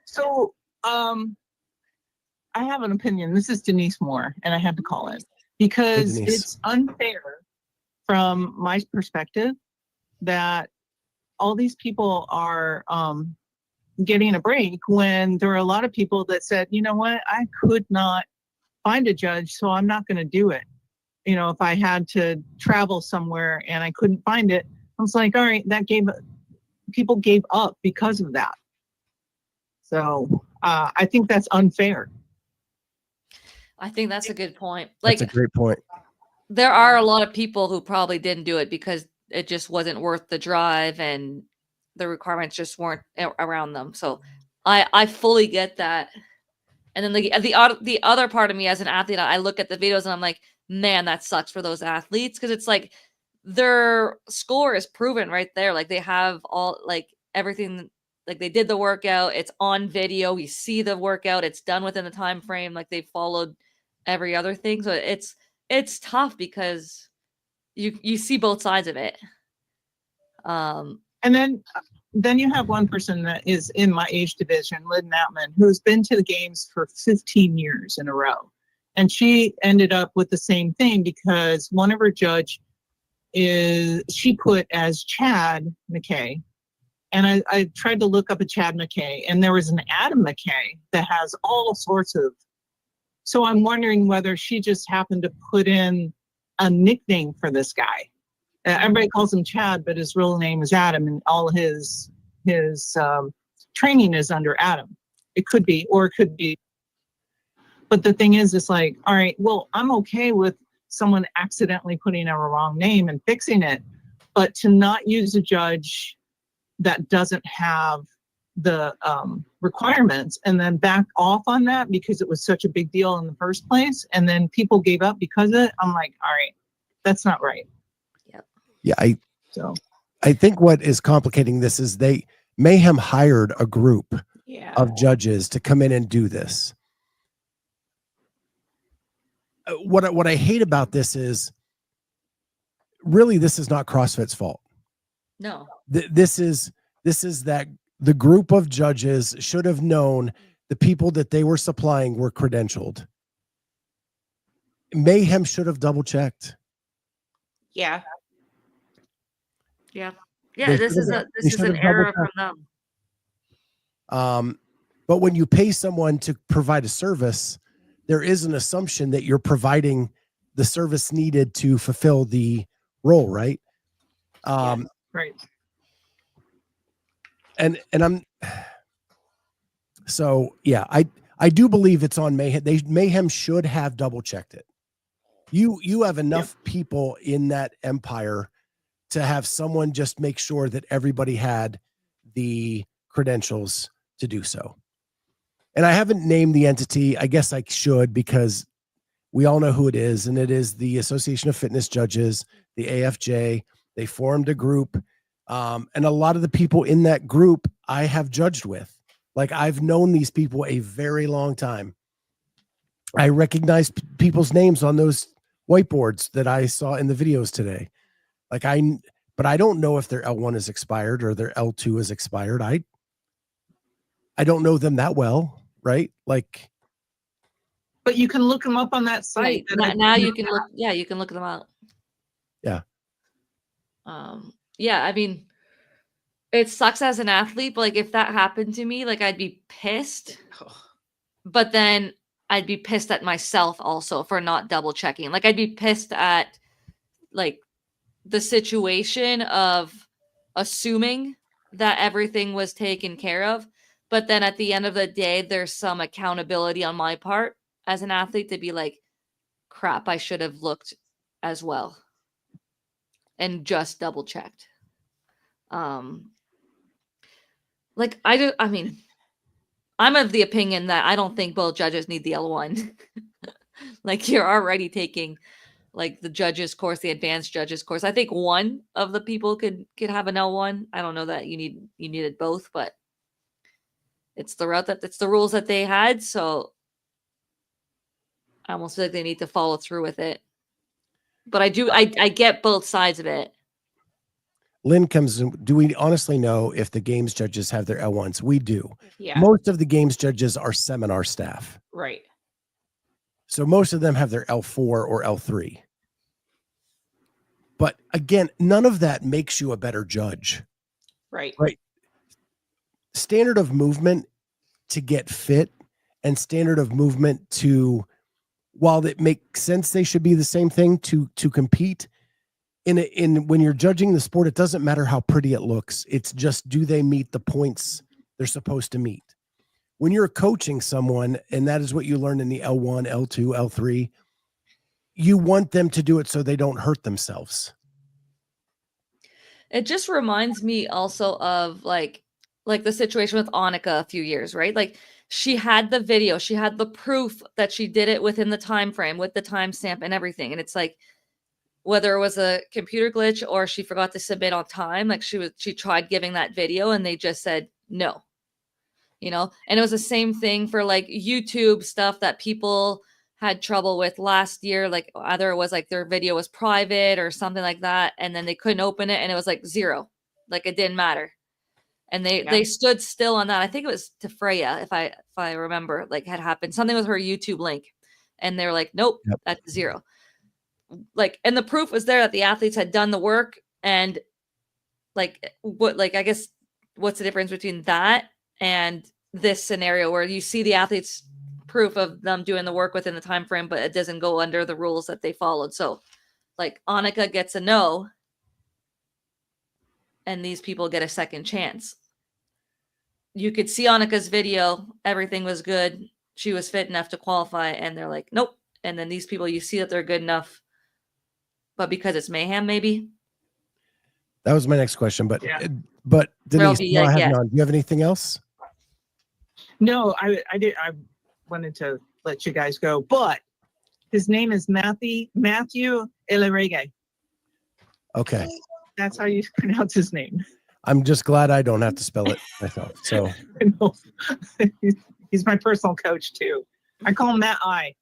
So, I have an opinion. This is Denise Moore, and I had to call in because Hey, Denise. it's unfair from my perspective that all these people are getting a break when there are a lot of people that said, you know what, I could not find a judge, so I'm not going to do it. You know, if I had to travel somewhere and I couldn't find it, I was like, all right, people gave up because of that. So I think that's unfair. I think that's a good point. That's a great point. There are a lot of people who probably didn't do it because it just wasn't worth the drive and the requirements just weren't around them. So I fully get that. And then the other part of me as an athlete, I look at the videos and I'm like, man, that sucks for those athletes, because it's like their score is proven right there. Like they have all everything, like they did the workout, it's on video, we see the workout, it's done within the time frame, like they followed every other thing. So it's tough because you see both sides of it. And then you have one person that is in my age division, Lynn Matman, who's been to the games for 15 years in a row. And she ended up with the same thing because one of her judge she put as Chad McKay. And I tried to look up a Chad McKay, and there was an Adam McKay that has all sorts of. So I'm wondering whether she just happened to put in a nickname for this guy. Everybody calls him Chad, but his real name is Adam, and all his training is under Adam. It could be, or it could be. But the thing is, it's like, all right, well, I'm okay with someone accidentally putting in a wrong name and fixing it, but to not use a judge that doesn't have the requirements and then back off on that because it was such a big deal in the first place, and then people gave up because of it, I'm like, all right, that's not right. Yeah, So I think what is complicating this is Mayhem hired a group of judges to come in and do this. What I hate about this is really this is not CrossFit's fault. No. This is that the group of judges should have known the people that they were supplying were credentialed. Mayhem should have double checked. Yeah. Yeah. They This is should an have error double-checked. from them. But when you pay someone to provide a service, there is an assumption that you're providing the service needed to fulfill the role, right? right. And I'm so yeah, I do believe it's on Mayhem. Mayhem should have double checked it. You have enough people in that empire to have someone just make sure that everybody had the credentials to do so. And I haven't named the entity. I guess I should, because we all know who it is. And it is the Association of Fitness Judges, the AFJ. They formed a group. And a lot of the people in that group I have judged with. Like, I've known these people a very long time. I recognize people's names on those whiteboards that I saw in the videos today. But I don't know if their L1 is expired or their L2 is expired. I don't know them that well, right? Like, but you can look them up on that site. Right. Now you can look. Yeah, you can look them up. Yeah. Yeah. I mean, it sucks as an athlete, but like if that happened to me, like I'd be pissed. But then I'd be pissed at myself also for not double checking. Like I'd be pissed at like the situation of assuming that everything was taken care of. But then at the end of the day, there's some accountability on my part as an athlete to be like, crap, I should have looked as well and just double checked. I mean, I'm of the opinion that I don't think both judges need the L1. Like you're already taking like the judges course, the advanced judges course. I think one of the people could have an L1. I don't know that you needed both, but it's the rules that they had. So I almost feel like they need to follow through with it. But I get both sides of it. Lynn comes in. Do we honestly know if the games judges have their L1s? We do. Yeah. Most of the games judges are seminar staff. Right. So most of them have their L4 or L3. But again, none of that makes you a better judge. Right. Right. Standard of movement to get fit and standard of movement to, while it makes sense they should be the same thing to compete, in when you're judging the sport, it doesn't matter how pretty it looks. It's just, do they meet the points they're supposed to meet? When you're coaching someone, and that is what you learn in the L1, L2, L3, you want them to do it so they don't hurt themselves. It just reminds me also of like the situation with Annika a few years, right? Like she had the video, she had the proof that she did it within the time frame with the timestamp and everything. And it's like, whether it was a computer glitch or she forgot to submit on time, like she tried giving that video and they just said no, and it was the same thing for like YouTube stuff that people had trouble with last year. Like either it was like their video was private or something like that, and then they couldn't open it and it was like 0, like it didn't matter. And they stood still on that. I think it was to Freya, if I remember, like had happened something with her YouTube link, and they're like, nope, that's 0. Like, and the proof was there that the athletes had done the work. And like, I guess what's the difference between that and this scenario where you see the athletes proof of them doing the work within the time frame, but it doesn't go under the rules that they followed. So like Annika gets a no, and these people get a second chance. You could see Annika's video, everything was good, she was fit enough to qualify, and they're like, nope. And then these people, you see that they're good enough, but because it's Mayhem, maybe. That was my next question, but Yeah. but Denise, Roby, while I have yeah. you on, do you have anything else? No, I wanted to let you guys go, but his name is Matthew Ilarege. Okay. That's how you pronounce his name. I'm just glad I don't have to spell it myself. So He's my personal coach too. I call him Matt I.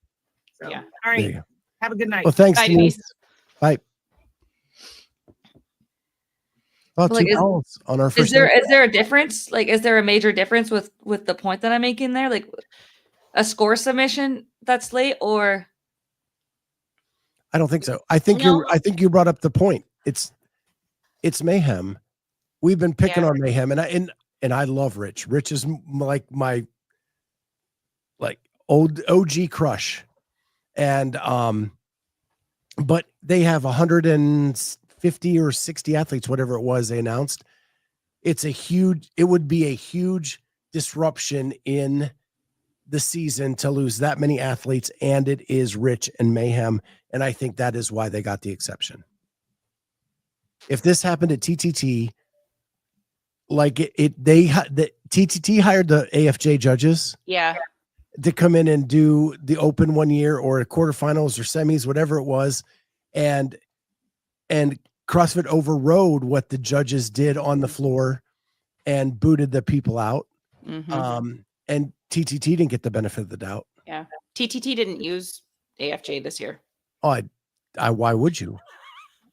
So, Yeah. all there right. you go. Have a good night. Well, thanks, Bye, Denise. Denise. Bye. Well, Like, 2 calls on our first. Is there a difference? Like, is there a major difference with the point that I'm making there? Like a score submission that's late, or? I don't think so. I think you brought up the point. It's Mayhem. We've been picking on Mayhem, and I love Rich. Rich is like my old OG crush. And but they have 150 or 60 athletes, whatever it was they announced. It would be a huge disruption in the season to lose that many athletes, and it is Rich and Mayhem, and I think that is why they got the exception. If this happened at TTT, like the TTT hired the AFJ judges, to come in and do the open one year or quarterfinals or semis, whatever it was, and CrossFit overrode what the judges did on the floor and booted the people out. Mm-hmm. And TTT didn't get the benefit of the doubt. Yeah. TTT didn't use AFJ this year. Oh, why would you?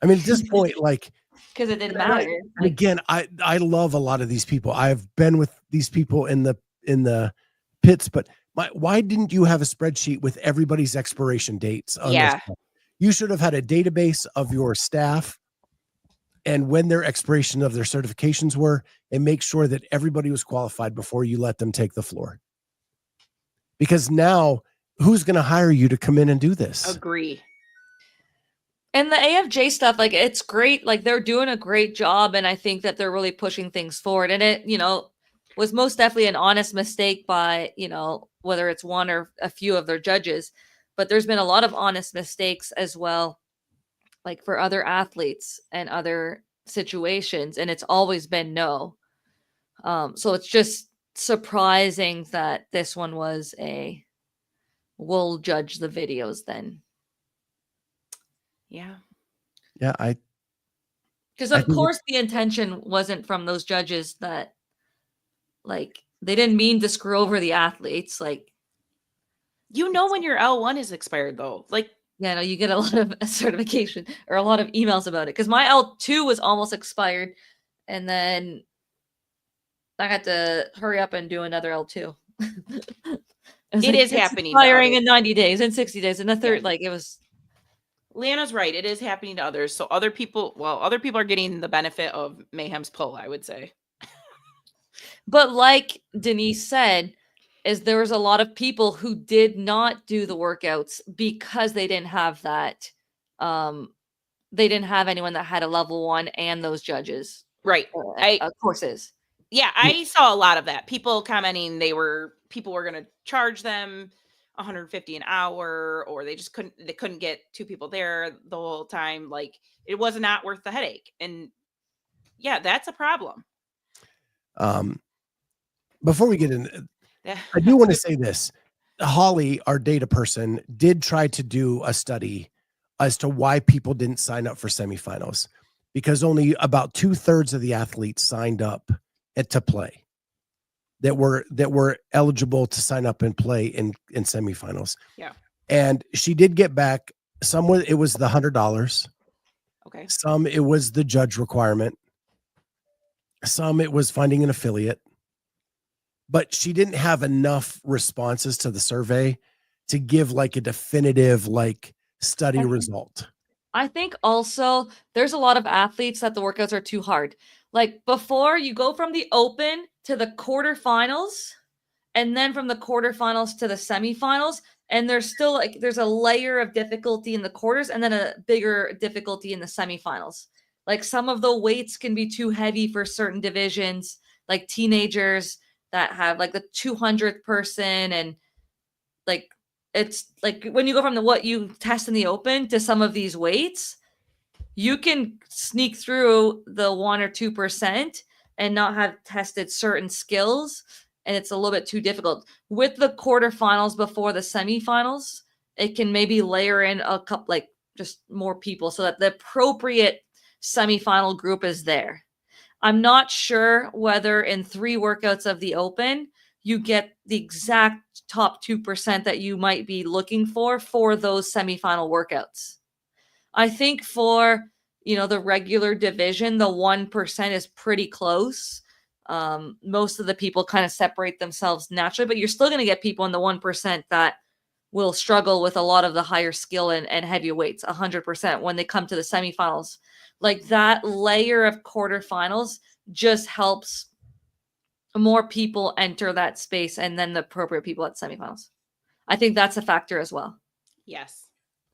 I mean, at this point, like, because it didn't matter. Again, I love a lot of these people. I've been with these people in the pits, but why didn't you have a spreadsheet with everybody's expiration dates on this? You should have had a database of your staff and when their expiration of their certifications were, and make sure that everybody was qualified before you let them take the floor. Because now, who's going to hire you to come in and do this? Agree. And the AFJ stuff, like, it's great. Like, they're doing a great job, and I think that they're really pushing things forward. And it, was most definitely an honest mistake by, whether it's one or a few of their judges. But there's been a lot of honest mistakes as well, like for other athletes and other situations, and it's always been no. So it's just surprising that this one was we'll judge the videos then. Yeah. Yeah, Because I of think course the intention wasn't from those judges that like they didn't mean to screw over the athletes. Like, You know when your L1 is expired though. Like, yeah, no, you get a lot of certification or a lot of emails about it. Because my L2 was almost expired, and then I had to hurry up and do another L2. It is it's happening to expiring others. in 90 days, in 60 days, and the third, Yeah. like it was. Lana's right. It is happening to others. So other people are getting the benefit of Mayhem's pull, I would say. But like Denise said, is there was a lot of people who did not do the workouts because they didn't have that. They didn't have anyone that had a level 1 and those judges Right. courses. Yeah, I saw a lot of that. People commenting people were going to charge them $150 an hour, or they couldn't get 2 people there the whole time. Like, it was not worth the headache. And yeah, that's a problem. Before we get in, I do want to say this. Holly, our data person, did try to do a study as to why people didn't sign up for semifinals, because only about 2/3 of the athletes signed up to play that were eligible to sign up and play in semifinals. Yeah. And she did get back some. It was the $100. Okay. Some it was the judge requirement. Some it was finding an affiliate. But she didn't have enough responses to the survey to give like a definitive like study result. I think also there's a lot of athletes that the workouts are too hard. Like before you go from the open to the quarterfinals, and then from the quarterfinals to the semifinals, and there's still like there's a layer of difficulty in the quarters and then a bigger difficulty in the semifinals. Like some of the weights can be too heavy for certain divisions, like teenagers that have like the 200th person, and like it's like when you go from what you test in the open to some of these weights, you can sneak through the 1 or 2% and not have tested certain skills, and it's a little bit too difficult. With the quarterfinals before the semifinals, it can maybe layer in a couple, like just more people, so that the appropriate semifinal group is there. I'm not sure whether in 3 workouts of the open, you get the exact top 2% that you might be looking for those semifinal workouts. I think for, the regular division, the 1% is pretty close. Most of the people kind of separate themselves naturally, but you're still going to get people in the 1% that will struggle with a lot of the higher skill and heavy weights, 100% when they come to the semifinals. Like that layer of quarterfinals just helps more people enter that space, and then the appropriate people at semifinals. I think that's a factor as well. Yes.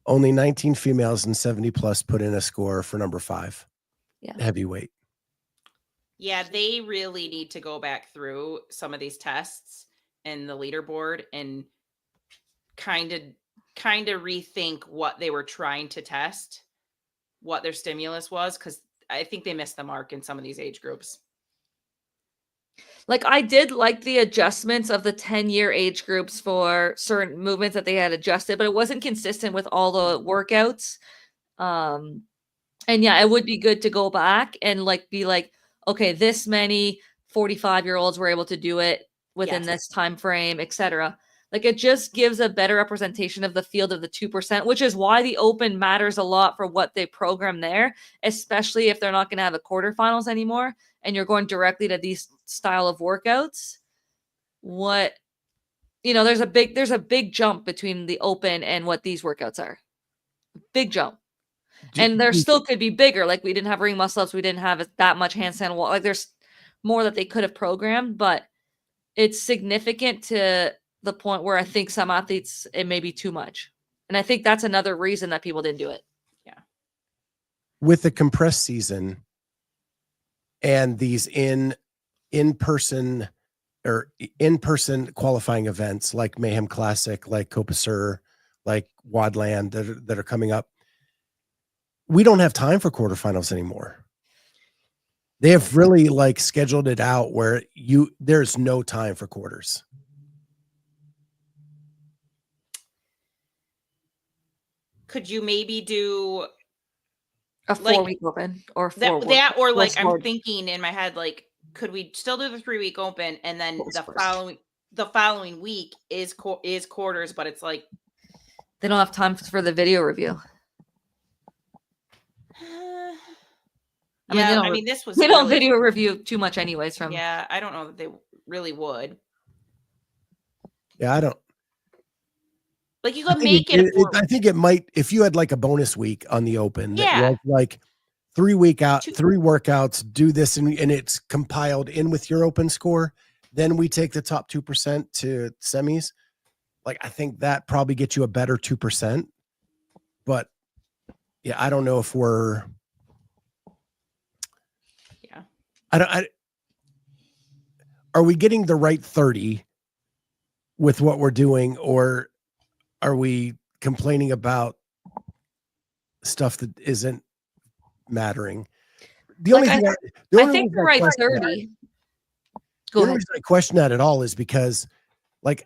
Only 19 females and 70 plus put in a score for number 5. Yeah. Heavyweight. Yeah, they really need to go back through some of these tests and the leaderboard and kind of rethink what they were trying to test, what their stimulus was, because I think they missed the mark in some of these age groups. Like I did like the adjustments of the 10-year age groups for certain movements that they had adjusted, but it wasn't consistent with all the workouts. And yeah, it would be good to go back and be like, okay, this many 45-year-olds were able to do it within this time frame, etc. Like it just gives a better representation of the field of the 2%, which is why the open matters a lot for what they program there, especially if they're not going to have a quarterfinals anymore and you're going directly to these style of workouts. There's a big jump between the open and what these workouts are. Big jump. And there still could be bigger. Like we didn't have ring muscle ups, we didn't have that much handstand wall. Like there's more that they could have programmed, but it's significant to the point where I think some athletes, it may be too much. And I think that's another reason that people didn't do it. Yeah. With the compressed season and these in-person qualifying events like Mayhem Classic, like Copasur, like Wadland that are coming up, we don't have time for quarterfinals anymore. They have really scheduled it out where there's no time for quarters. Could you maybe do A Like, 4-week open or that or like I'm hard thinking in my head, like, could we still do the 3-week open and then close the first. following week is quarters, but it's like They don't have time for the video review. I mean, yeah, I mean this was they don't really, video review too much anyways from yeah, I don't know that they really would. Yeah, I don't. Like you I could think make it, I think it might, if you had like a bonus week on the open that Yeah. was like 3 Two- workouts, do this, and it's compiled in with your open score. Then we take the top 2% to semis. Like, I think that probably gets you a better 2%. But yeah, I don't know if we're. Yeah. Are we getting the right 30 with what we're doing, or are we complaining about stuff that isn't mattering? The Like, only thing I think the right 30. Go ahead. reason I question that at all is because, like,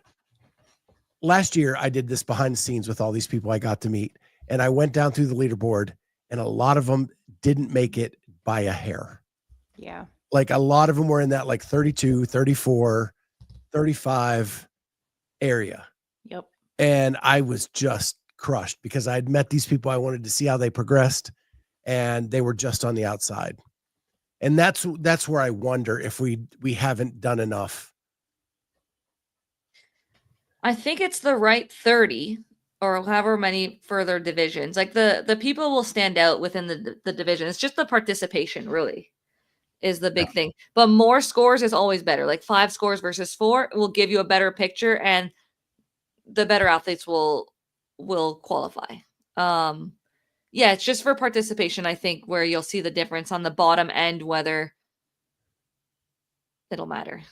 last year I did this behind the scenes with all these people I got to meet, and I went down through the leaderboard, and a lot of them didn't make it by a hair. Yeah. Like, a lot of them were in that like 32, 34, 35 area. Yep. And I was just crushed because I'd met these people. I wanted to see how they progressed, and they were just on the outside. And that's where I wonder if we haven't done enough. I think it's the right 30 or however many further divisions. Like the people will stand out within the division. It's just the participation really is the big thing. But more scores is always better. Like 5 scores versus 4 will give you a better picture, and the better athletes will qualify. Yeah, it's just for participation, I think, where you'll see the difference on the bottom end, whether it'll matter.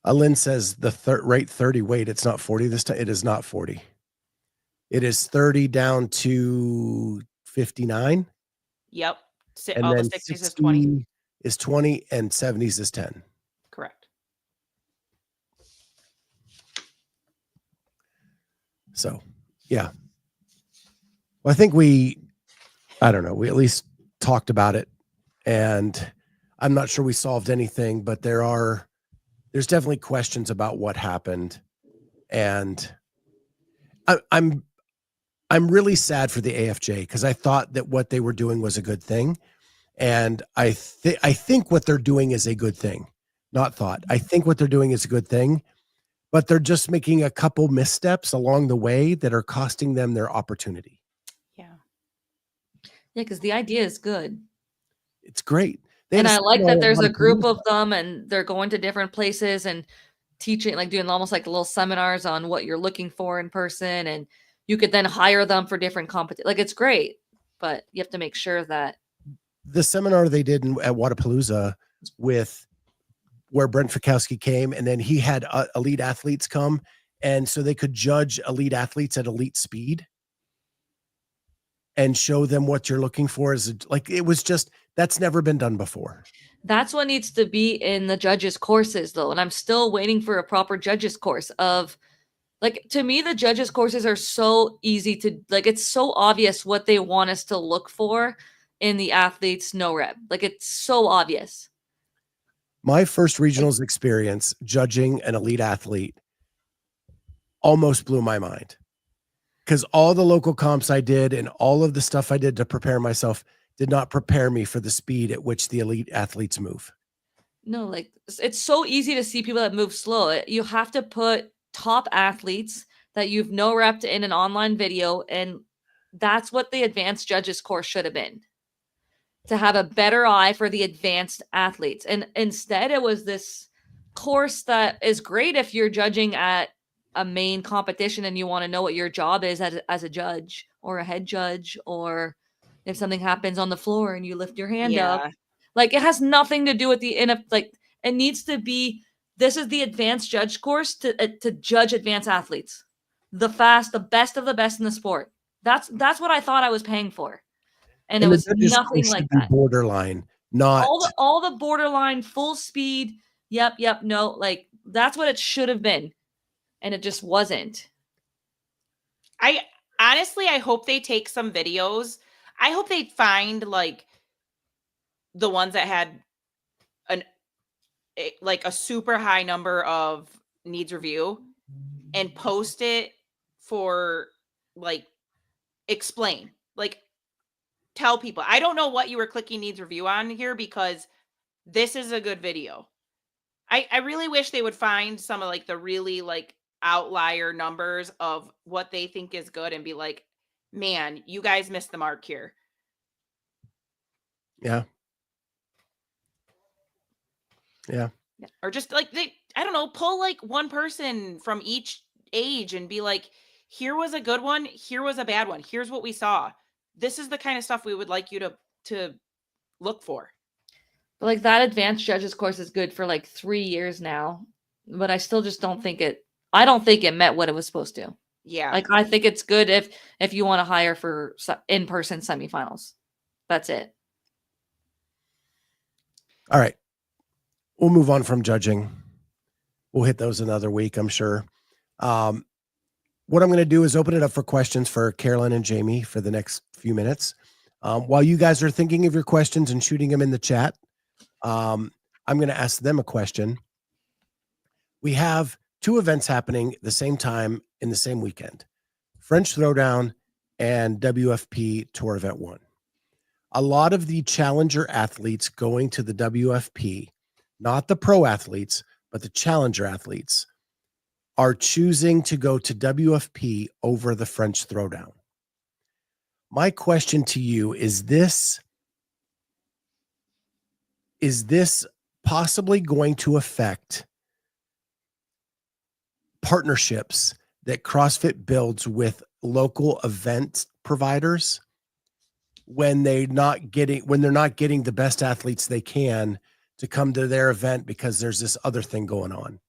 Lynn says the rate 30. Wait, it's not 40 this time. It is not 40. It is 30 down to 59. Yep. And All then the 60s is 20. Is 20 and 70s is 10. Correct. So, yeah. Well, I think we at least talked about it, and I'm not sure we solved anything, but there's definitely questions about what happened. And I'm really sad for the AFJ because I thought that what they were doing was a good thing. And I think what they're doing is a good thing. Not thought. I think what they're doing is a good thing, but they're just making a couple missteps along the way that are costing them their opportunity. Yeah, because the idea is good. It's great. And I like that there's a group of them and they're going to different places and teaching, like doing almost like little seminars on what you're looking for in person. And you could then hire them for different competitions. Like, it's great, but you have to make sure that. The seminar they did at Wadapalooza with where Brent Fikowski came, and then he had elite athletes come. And so they could judge elite athletes at elite speed and show them what you're looking for. It was just, that's never been done before. That's what needs to be in the judges' courses, though. And I'm still waiting for a proper judges' course of, like, to me, the judges' courses are so easy to, like, it's so obvious what they want us to look for in the athletes no rep. Like, it's so obvious. My first regionals experience judging an elite athlete almost blew my mind. Because all the local comps I did and all of the stuff I did to prepare myself did not prepare me for the speed at which the elite athletes move. No, like, it's so easy to see people that move slow. You have to put top athletes that you've no repped in an online video, and that's what the advanced judges course should have been, to have a better eye for the advanced athletes. And instead it was this course that is great if you're judging at a main competition and you want to know what your job is as a judge or a head judge, or if something happens on the floor and you lift your hand up. Like, it has nothing to do with it needs to be, this is the advanced judge course to judge advanced athletes, the best of the best in the sport. That's what I thought I was paying for. And it was nothing like that. Borderline, not all the borderline full speed. Yep. No, like, that's what it should have been. And it just wasn't. I honestly hope they take some videos. I hope they find like the ones that had a super high number of needs review and post it for like explain, like tell people. I don't know what you were clicking needs review on here because this is a good video. I really wish they would find some of like the really like outlier numbers of what they think is good and be like, man, you guys missed the mark here. Yeah. Or just like I don't know, pull like one person from each age and be like, here was a good one, here was a bad one, here's what we saw. This is the kind of stuff we would like you to look for. But like that advanced judges course is good for like 3 years now, but I still just don't think it. I don't think it met what it was supposed to. Yeah. Like I think it's good if you want to hire for in-person semifinals. That's it. All right. We'll move on from judging. We'll hit those another week, I'm sure. What I'm going to do is open it up for questions for Carolyne and Jamie for the next few minutes. While you guys are thinking of your questions and shooting them in the chat, I'm going to ask them a question. We have 2 events happening at the same time in the same weekend, French Throwdown and WFP Tour Event 1. A lot of the challenger athletes going to the WFP, not the pro athletes, but the challenger athletes, are choosing to go to WFP over the French Throwdown. My question to you is this possibly going to affect partnerships that CrossFit builds with local event providers when they're not getting the best athletes they can to come to their event because there's this other thing going on?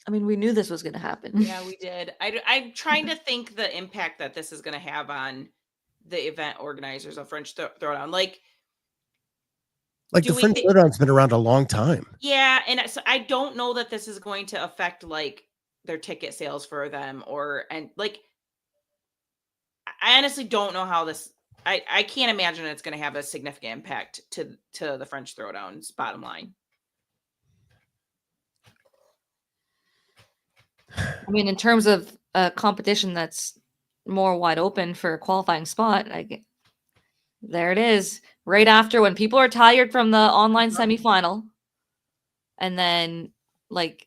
I mean, we knew this was going to happen. Yeah, we did. I'm trying to think the impact that this is going to have on the event organizers of French Throwdown. Like the French Throwdown's been around a long time. Yeah, and so I don't know that this is going to affect like their ticket sales for them I honestly don't know how this. I can't imagine it's going to have a significant impact to the French Throwdown's bottom line. I mean, in terms of a competition that's more wide open for a qualifying spot, there it is. Right after when people are tired from the online semifinal, and then like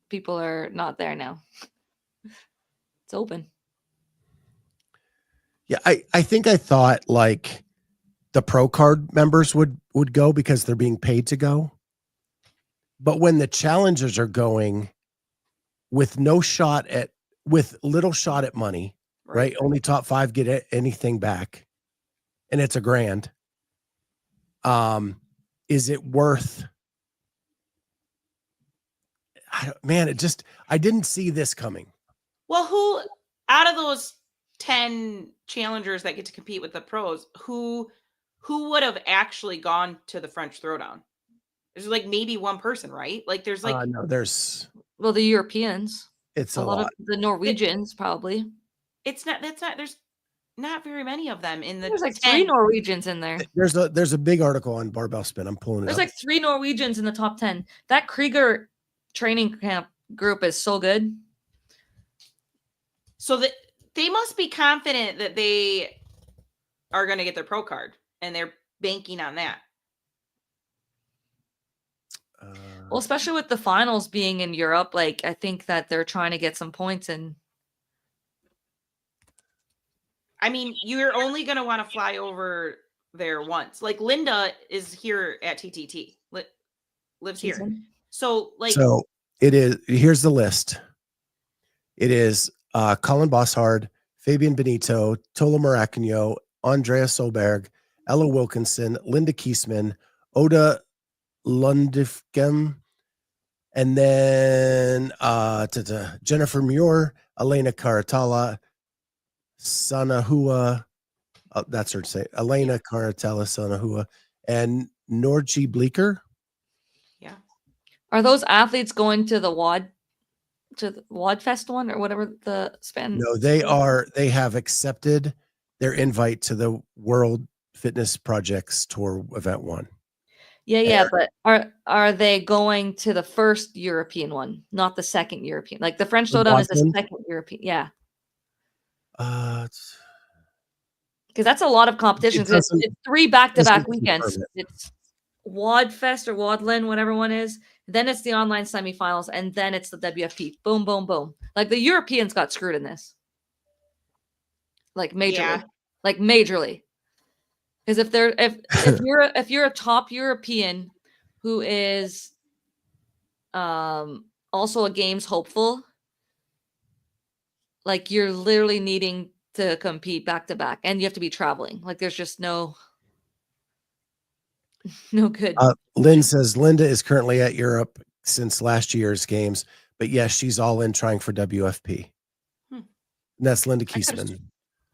people are not there now. It's open. Yeah, I think I thought like the pro card members would go because they're being paid to go. But when the challengers are going with little shot at money, right? Only top 5 get anything back, and it's $1,000. Is it worth? I didn't see this coming. Well, who out of those 10 challengers that get to compete with the pros, who would have actually gone to the French Throwdown? There's like maybe one person, right? Like there's like no, there's the Europeans. It's a lot of the Norwegians probably. There's not very many of them in the. There's like 10. 3 Norwegians in there. There's a big article on Barbell Spin. I'm pulling it There's up. like 3 Norwegians in the top 10. That Krieger training camp group is so good. So that they must be confident that they are going to get their pro card, and they're banking on that. Well, especially with the finals being in Europe, like I think that they're trying to get some points in. I mean, you're only going to want to fly over there once. Like Linda is here at TTT, lives here. So it is. Here's the list. It is Colin Bosshard, Fabian Benito, Tola Maracagno, Andrea Solberg, Ella Wilkinson, Linda Kiesman, Oda Lundifgem, and then Jennifer Muir, Elena Caratala, Sanahua, that's her to say, Elena Caratala Sanahua, and Norji Bleeker. Yeah. Are those athletes going to the WOD Fest one or whatever the span? No, they have accepted their invite to the World Fitness Projects Tour Event 1. Yeah, but are they going to the first European one, not the second European? Like the French Showdown is the Boston? second European. Yeah. It's- Because that's a lot of competitions. It's doesn't- 3 back-to-back doesn't weekends. confirm It's WOD Fest or WODLIN, whatever one is. Then it's the online semifinals, and then it's the WFP. Boom, boom, boom. Like the Europeans got screwed in this. Like majorly. Yeah. Like majorly. Because if you're a top European who is also a games hopeful, like you're literally needing to compete back to back, and you have to be traveling. Like there's just no good. Lynn says Linda is currently at Europe since last year's games, but yes, she's all in trying for WFP. And that's Linda Kiesman.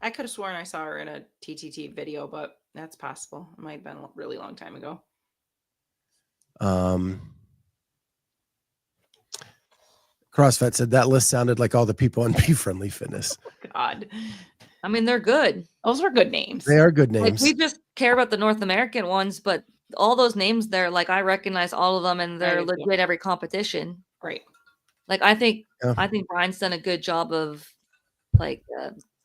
I could have sworn I saw her in a TTT video, but that's possible. It might have been a really long time ago. CrossFit said that list sounded like all the people on Be Friendly Fitness. God. I mean, they're good. Those were good names. They are good Like names. we just care about the North American ones, but all those names there, like I recognize all of them, and they're Right, yeah. legit every competition. Right. Like I think Yeah. Brian's done a good job of like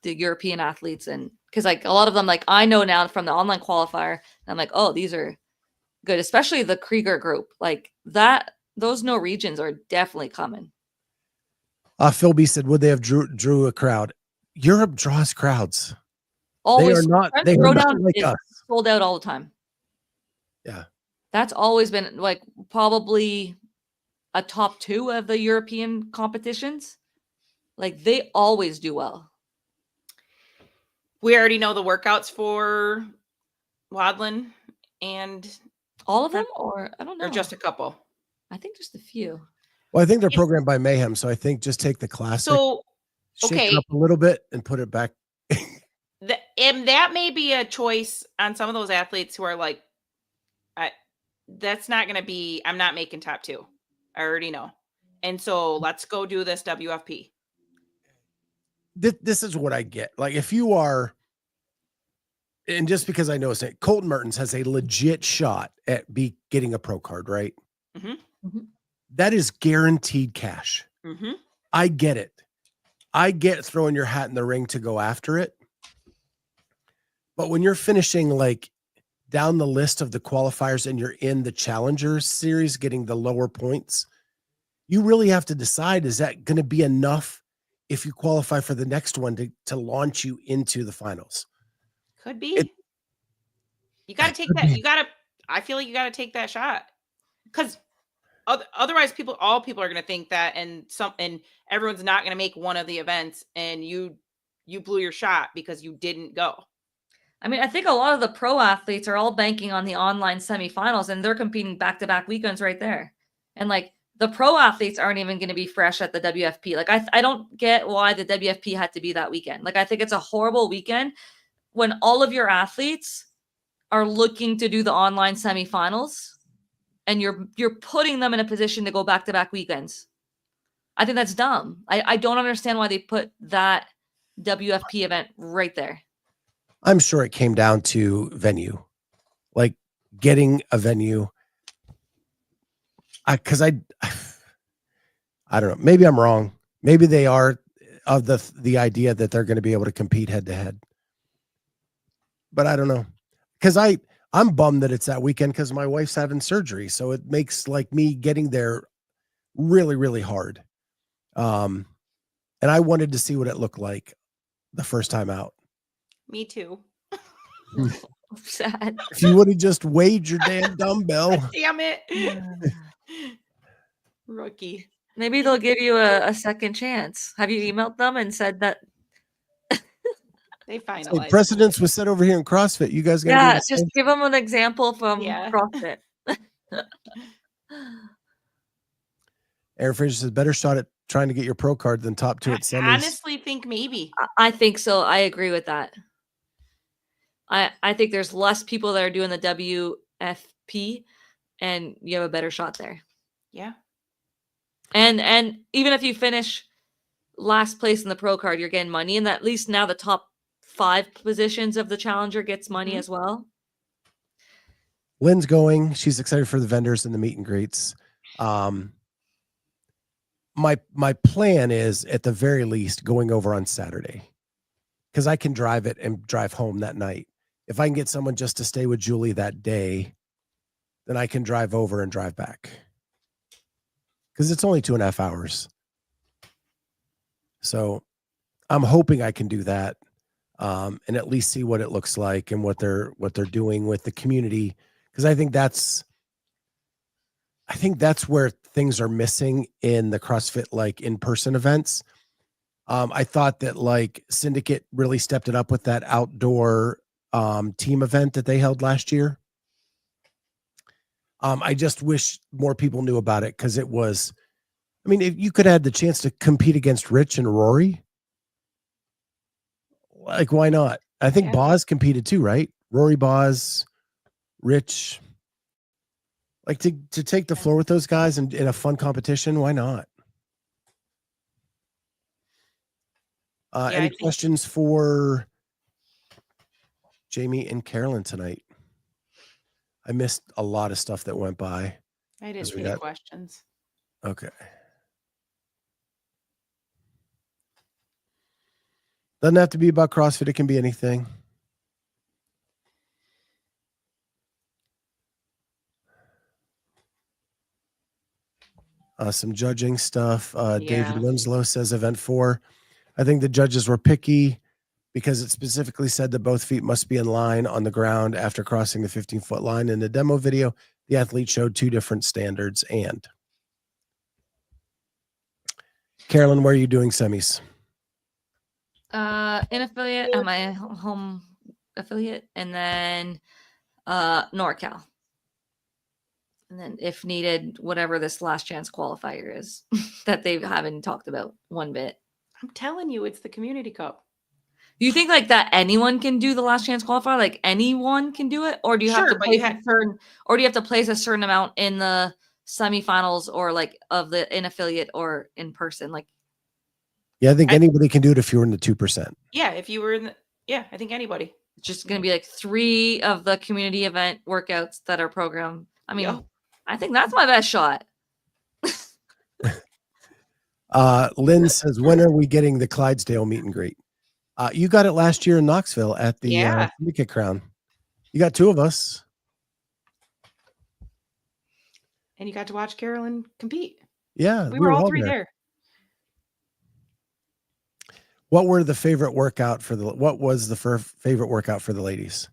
the European athletes, and because like a lot of them, like I know now from the online qualifier, and I'm like, oh, these are good, especially the Krieger group. Like that, those Norwegians are definitely coming. Phil B said, would they have drew a crowd? Europe draws crowds. Always, They are not Throwdown like is us. sold out all the time. Yeah. That's always been like probably a top 2 of the European competitions. Like they always do well. We already know the workouts for Wadlin and All of them, or I don't know, or just a couple. I think just a few. Well, I think they're programmed by Mayhem, so I think just take the classic, So shake okay. it up a little bit, and put it back. And that may be a choice on some of those athletes who are like, that's not going to be, I'm not making top 2. I already know. And so let's go do this WFP. This is what I get. Like if you are, and just because I know it's Colton Mertens has a legit shot at getting a pro card, right? Mm-hmm. That is guaranteed cash. Mm-hmm. I get it. I get throwing your hat in the ring to go after it. But when you're finishing like down the list of the qualifiers and you're in the Challengers series getting the lower points, you really have to decide, is that going to be enough if you qualify for the next one to launch you into the finals? Could be. You got to take that. I feel like you got to take that shot, because otherwise all people are going to think that, and everyone's not going to make one of the events, and you blew your shot because you didn't go. I mean, I think a lot of the pro athletes are all banking on the online semifinals, and they're competing back-to-back weekends right there. And like the pro athletes aren't even going to be fresh at the WFP. Like I don't get why the WFP had to be that weekend. Like I think it's a horrible weekend when all of your athletes are looking to do the online semifinals, and you're putting them in a position to go back-to-back weekends. I think that's dumb. I don't understand why they put that WFP event right there. I'm sure it came down to venue, like getting a venue. I don't know. Maybe I'm wrong. Maybe they are of the idea that they're going to be able to compete head to head. But I don't know, because I'm bummed that it's that weekend because my wife's having surgery, so it makes like me getting there really, really hard. And I wanted to see what it looked like the first time out. Me too. Sad. If you would have just weighed your damn dumbbell. Damn it. Rookie. Maybe they'll give you a second chance. Have you emailed them and said that? They finalized. Precedence was set over here in CrossFit. You guys got to just give them an example from CrossFit. Aaron Fraser says better shot at trying to get your pro card than top 2 at semis. I honestly think maybe. I think so. I agree with that. I think there's less people that are doing the WFP, and you have a better shot there. Yeah. And even if you finish last place in the pro card, you're getting money, and at least now the top 5 positions of the challenger gets money as well. Lynn's going. She's excited for the vendors and the meet and greets. My plan is at the very least going over on Saturday, because I can drive it and drive home that night. If I can get someone just to stay with Julie that day, then I can drive over and drive back, because it's only 2.5 hours. So I'm hoping I can do that, and at least see what it looks like and what they're doing with the community, because I think that's where things are missing in the CrossFit like in-person events. I thought that like Syndicate really stepped it up with that outdoor team event that they held last year. I just wish more people knew about it, because it was, I mean, if you could have the chance to compete against Rich and Rory, like, why not? I think Boz competed too, right? Rory, Boz, Rich, like to take the floor with those guys in a fun competition. Why not? Any questions for Jamie and Carolyne tonight? I missed a lot of stuff that went by. I didn't see any questions. Okay. Doesn't have to be about CrossFit. It can be anything. Some judging stuff. David Winslow says event 4. I think the judges were picky because it specifically said that both feet must be in line on the ground after crossing the 15-foot line. In the demo video, the athlete showed 2 different standards. And Carolyne, where are you doing semis? In affiliate at my home affiliate, and then NorCal. And then if needed, whatever this last chance qualifier is that they haven't talked about one bit. I'm telling you, it's the Community Cup. Do you think like that anyone can do the last chance qualifier? Like anyone can do it? Or do you have to place or do you have to place a certain amount in the semifinals or like of the in affiliate or in person? Like, yeah, I think anybody can do it if you're in the 2%. Yeah, if you were in the, I think anybody. It's just going to be like 3 of the community event workouts that are programmed. I mean, I think that's my best shot. Lynn says, when are we getting the Clydesdale meet and greet? You got it last year in Knoxville at the Syndicate Crown. You got 2 of us. And you got to watch Carolyne compete. Yeah. We were all 3 there. What were the favorite workout for the, what was the favorite workout for the ladies?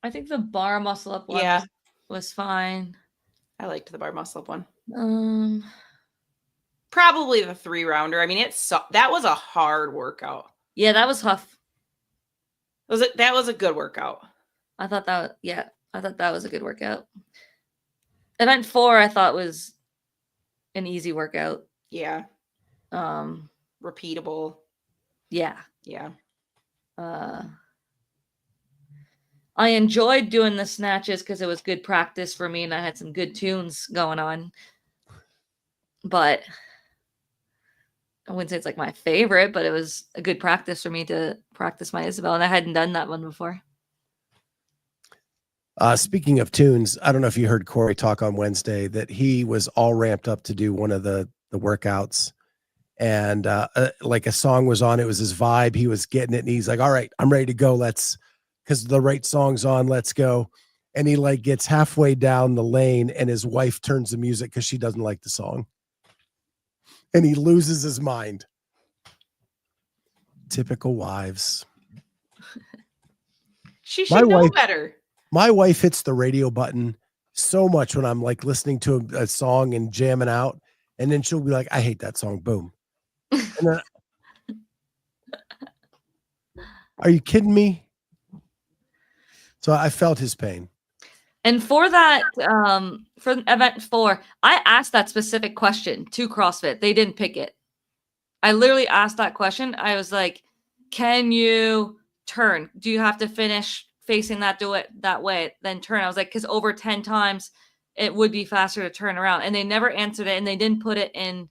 I think the bar muscle up one was fine. I liked the bar muscle up one. Probably the 3-rounder. I mean, that was a hard workout. Yeah, that was tough. That was a good workout. I thought that was a good workout. Event 4 I thought was an easy workout. Yeah. Repeatable. Yeah. Yeah. I enjoyed doing the snatches because it was good practice for me and I had some good tunes going on. But I wouldn't say it's like my favorite, but it was a good practice for me to practice my Isabel, and I hadn't done that one before. Speaking of tunes, I don't know if you heard Corey talk on Wednesday that he was all ramped up to do one of the workouts, and like a song was on. It was his vibe. He was getting it, and he's like, "All right, I'm ready to go. Because the right song's on. Let's go." And he like gets halfway down the lane, and his wife turns the music because she doesn't like the song, and he loses his mind. Typical wives. She should know better. My wife hits the radio button so much when I'm like listening to a song and jamming out, and then she'll be like, "I hate that song." Boom. And then, are you kidding me? So I felt his pain. And for that, for event 4, I asked that specific question to CrossFit. They didn't pick it. I literally asked that question. I was like, "Can you turn? Do you have to finish facing that way, then turn. I was like, because over 10 times it would be faster to turn around. And they never answered it, and they didn't put it in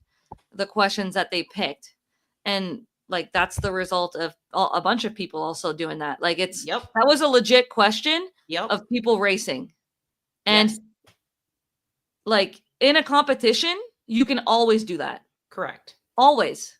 the questions that they picked. And like, that's the result of a bunch of people also doing that. Like, that was a legit question of people racing. And like, in a competition, you can always do that. Correct. Always.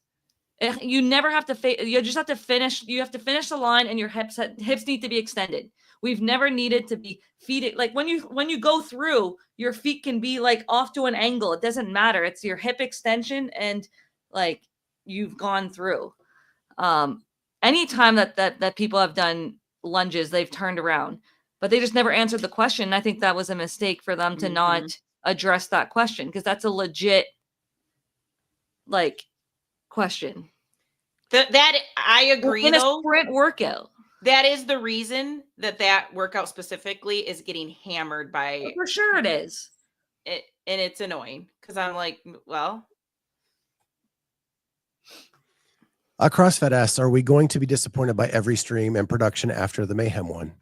You never have to you just have to finish. You have to finish the line, and your hips need to be extended. We've never needed to be feet. Like, when you go through, your feet can be like off to an angle. It doesn't matter. It's your hip extension, and like, you've gone through. Anytime that people have done lunges, they've turned around, but they just never answered the question. I think that was a mistake for them to not address that question, because that's a legit like question. That I agree, in a though. Sprint workout. That is the reason that workout specifically is getting hammered by. For sure it is. And it's annoying, because I'm like, well. CrossFit asks, are we going to be disappointed by every stream and production after the Mayhem one?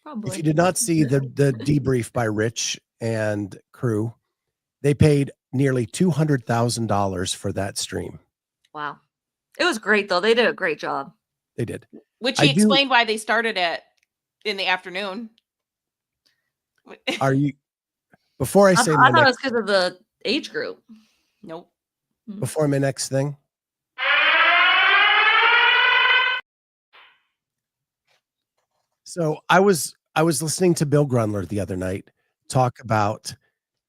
Probably. If you did not see the debrief by Rich and crew, they paid nearly $200,000 for that stream. Wow. It was great, though. They did a great job. They did. Which he explained why they started in the afternoon. Are you, before I say I thought it was because of the age group. Nope. Before my next thing. So I was listening to Bill Grunler the other night talk about,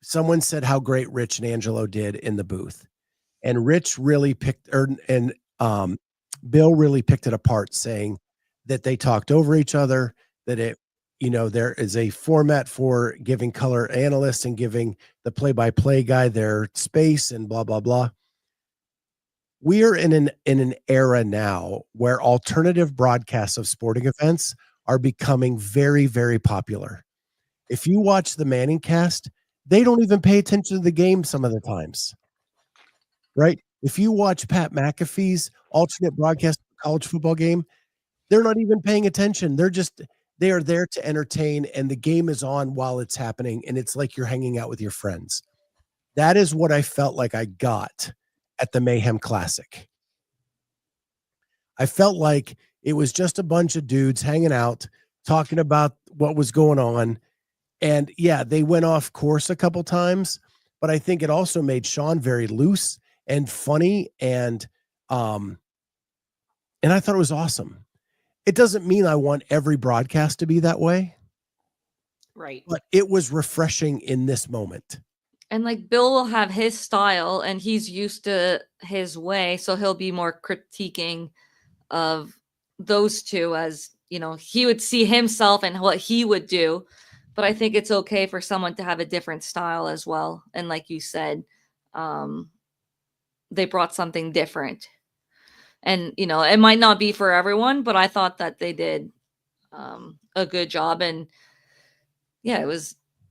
someone said how great Rich and Angelo did in the booth, and Rich really Bill really picked it apart, saying that they talked over each other, that there is a format for giving color analysts and giving the play-by-play guy their space and blah, blah, blah. We are in an era now where alternative broadcasts of sporting events are becoming very, very popular. If you watch the Manning cast, they don't even pay attention to the game some of the times, right? If you watch Pat McAfee's alternate broadcast college football game, they're not even paying attention. They are there to entertain, and the game is on while it's happening, and it's like you're hanging out with your friends. That is what I felt like I got at the Mayhem Classic. I felt like it was just a bunch of dudes hanging out, talking about what was going on. And yeah, they went off course a couple times, but I think it also made Sean very loose and funny. And I thought it was awesome. It doesn't mean I want every broadcast to be that way. Right. But it was refreshing in this moment. And like, Bill will have his style, and he's used to his way. So he'll be more critiquing of those two, as, he would see himself and what he would do. But I think it's okay for someone to have a different style as well. And like you said, they brought something different. And, it might not be for everyone, but I thought that they did a good job. And yeah,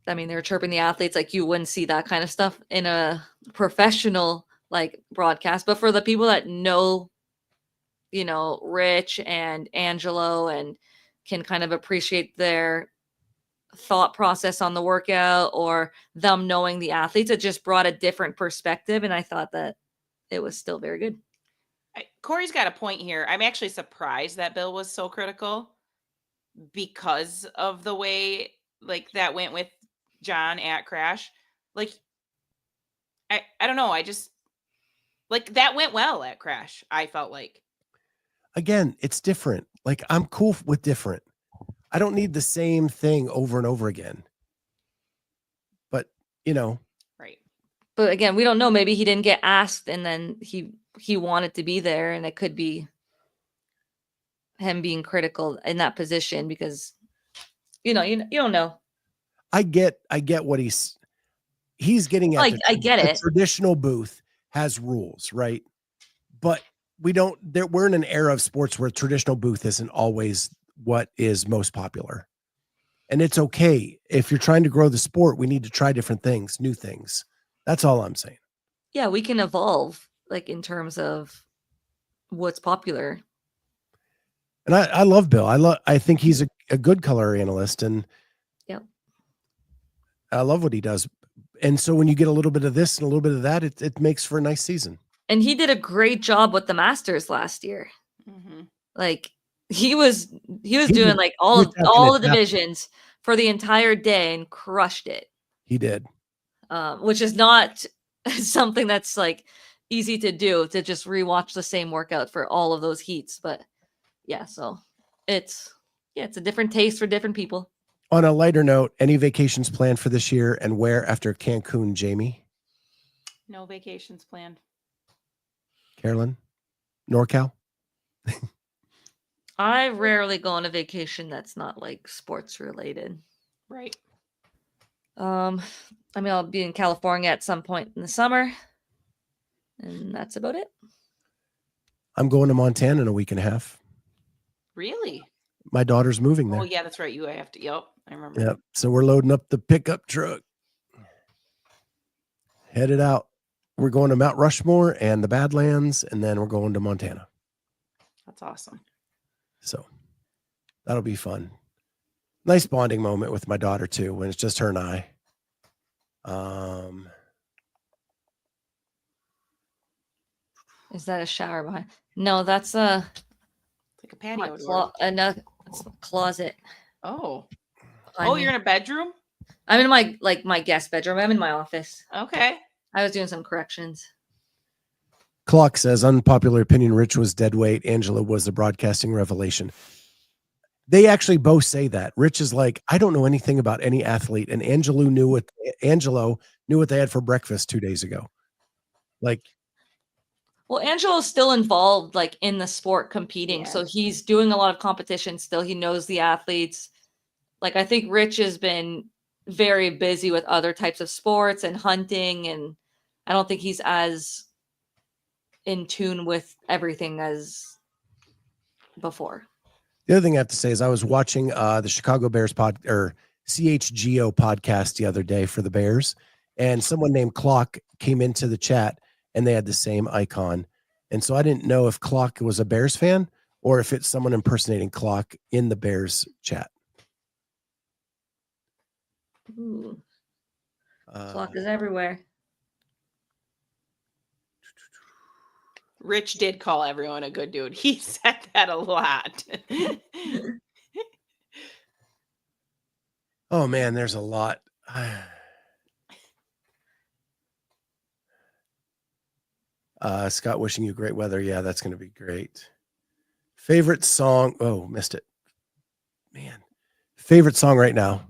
they were chirping the athletes. Like, you wouldn't see that kind of stuff in a professional like broadcast. But for the people that know, Rich and Angelo, and can kind of appreciate their thought process on the workout, or them knowing the athletes, it just brought a different perspective. And I thought that it was still very good. Corey's got a point here. I'm actually surprised that Bill was so critical, because of the way like that went with John at Crash. Like, I don't know. I just like that went well at Crash. I felt like, again, it's different. Like, I'm cool with different. I don't need the same thing over and over again. But, right. But again, we don't know. Maybe he didn't get asked, and then he wanted to be there, and it could be him being critical in that position, because you don't know. I get what he's getting at. I get it. The traditional booth has rules, right? But we're in an era of sports where traditional booth isn't always what is most popular. And it's okay. If you're trying to grow the sport, we need to try different things, new things. That's all I'm saying. Yeah, we can evolve, like, in terms of what's popular. And I love Bill. I think he's a good color analyst, and Yep. I love what he does. And so when you get a little bit of this and a little bit of that, it makes for a nice season. And he did a great job with the Masters last year. Mm-hmm. Like he was doing did. like He was all talking the it divisions for the entire day and crushed it. He did. Which is not something that's like easy to do, to just rewatch the same workout for all of those heats. But yeah, so it's a different taste for different people. On a lighter note, any vacations planned for this year, and where after Cancun, Jamie? No vacations planned. Carolyne? NorCal? I rarely go on a vacation that's not like sports related. Right. I mean, I'll be in California at some point in the summer, and that's about it. I'm going to Montana in a week and a half. Really? My daughter's moving there. Oh yeah, that's right. I have to. Yep, I remember. Yep. So we're loading up the pickup truck. Headed out. We're going to Mount Rushmore and the Badlands, and then we're going to Montana. That's awesome. So that'll be fun. Nice bonding moment with my daughter too, when it's just her and I. Is that a shower behind? No, that's It's like a patio door. it's a closet. Oh. behind me. You're in a bedroom? I'm in my guest bedroom. I'm in my office. Okay. I was doing some corrections. Clock says, unpopular opinion, Rich was dead weight. Angela was the broadcasting revelation. They actually both say that. Rich is like, I don't know anything about any athlete. And Angelo knew what they had for breakfast 2 days ago. Like, Well, Angelo's still involved like in the sport competing. Yeah. So he's doing a lot of competition still. He knows the athletes. Like I think Rich has been very busy with other types of sports and hunting, and I don't think he's as in tune with everything as before. the other thing I have to say is I was watching the Chicago Bears CHGO podcast the other day for the Bears, and someone named Clock came into the chat and they had the same icon. And so I didn't know if Clock was a Bears fan or if it's someone impersonating Clock in the Bears chat. Ooh. Clock is everywhere. Rich did call everyone a good dude. He said that a lot. Oh man, there's a lot. Scott wishing you great weather. Yeah, that's going to be great. Favorite song. Oh, missed it. Man. Favorite song right now.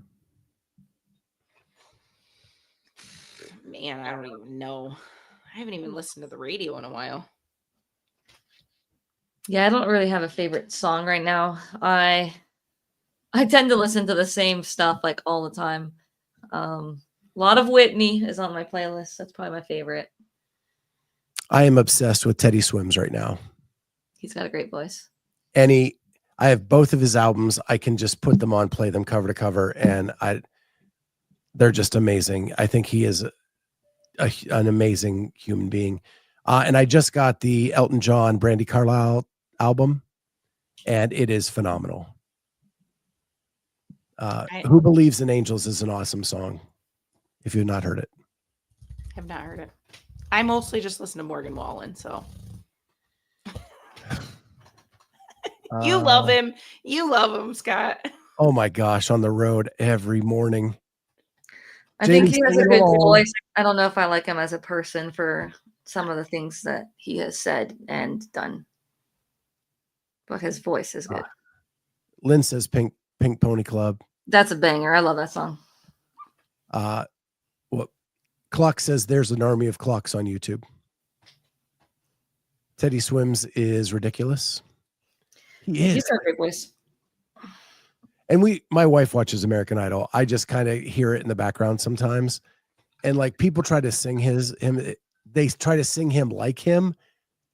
Man, I don't even know. I haven't even listened to the radio in a while. Yeah, I don't really have a favorite song right now. I tend to listen to the same stuff like all the time. A lot of Whitney is on my playlist. That's probably my favorite. I am obsessed with Teddy Swims right now. He's got a great voice. I have both of his albums. I can just put them on, play them cover to cover, and they're just amazing. I think he is an amazing human being. And I just got the Elton John, Brandy Carlisle album, and it is phenomenal. Who Believes in Angels is an awesome song. If you've not heard it. Have not heard it. I mostly just listen to Morgan Wallen, so. You love him. You love him, Scott. Oh my gosh, on the road every morning. I think Jamie, he has a sing good along. voice. I don't know if I like him as a person for some of the things that he has said and done. But his voice is good. Lynn says Pink Pony Club. That's a banger. I love that song. Clock says there's an army of clocks on YouTube. Teddy Swims is ridiculous. He is. He's got a great voice. And my wife watches American Idol. I just kind of hear it in the background sometimes. And like people try to sing him. They try to sing him like him.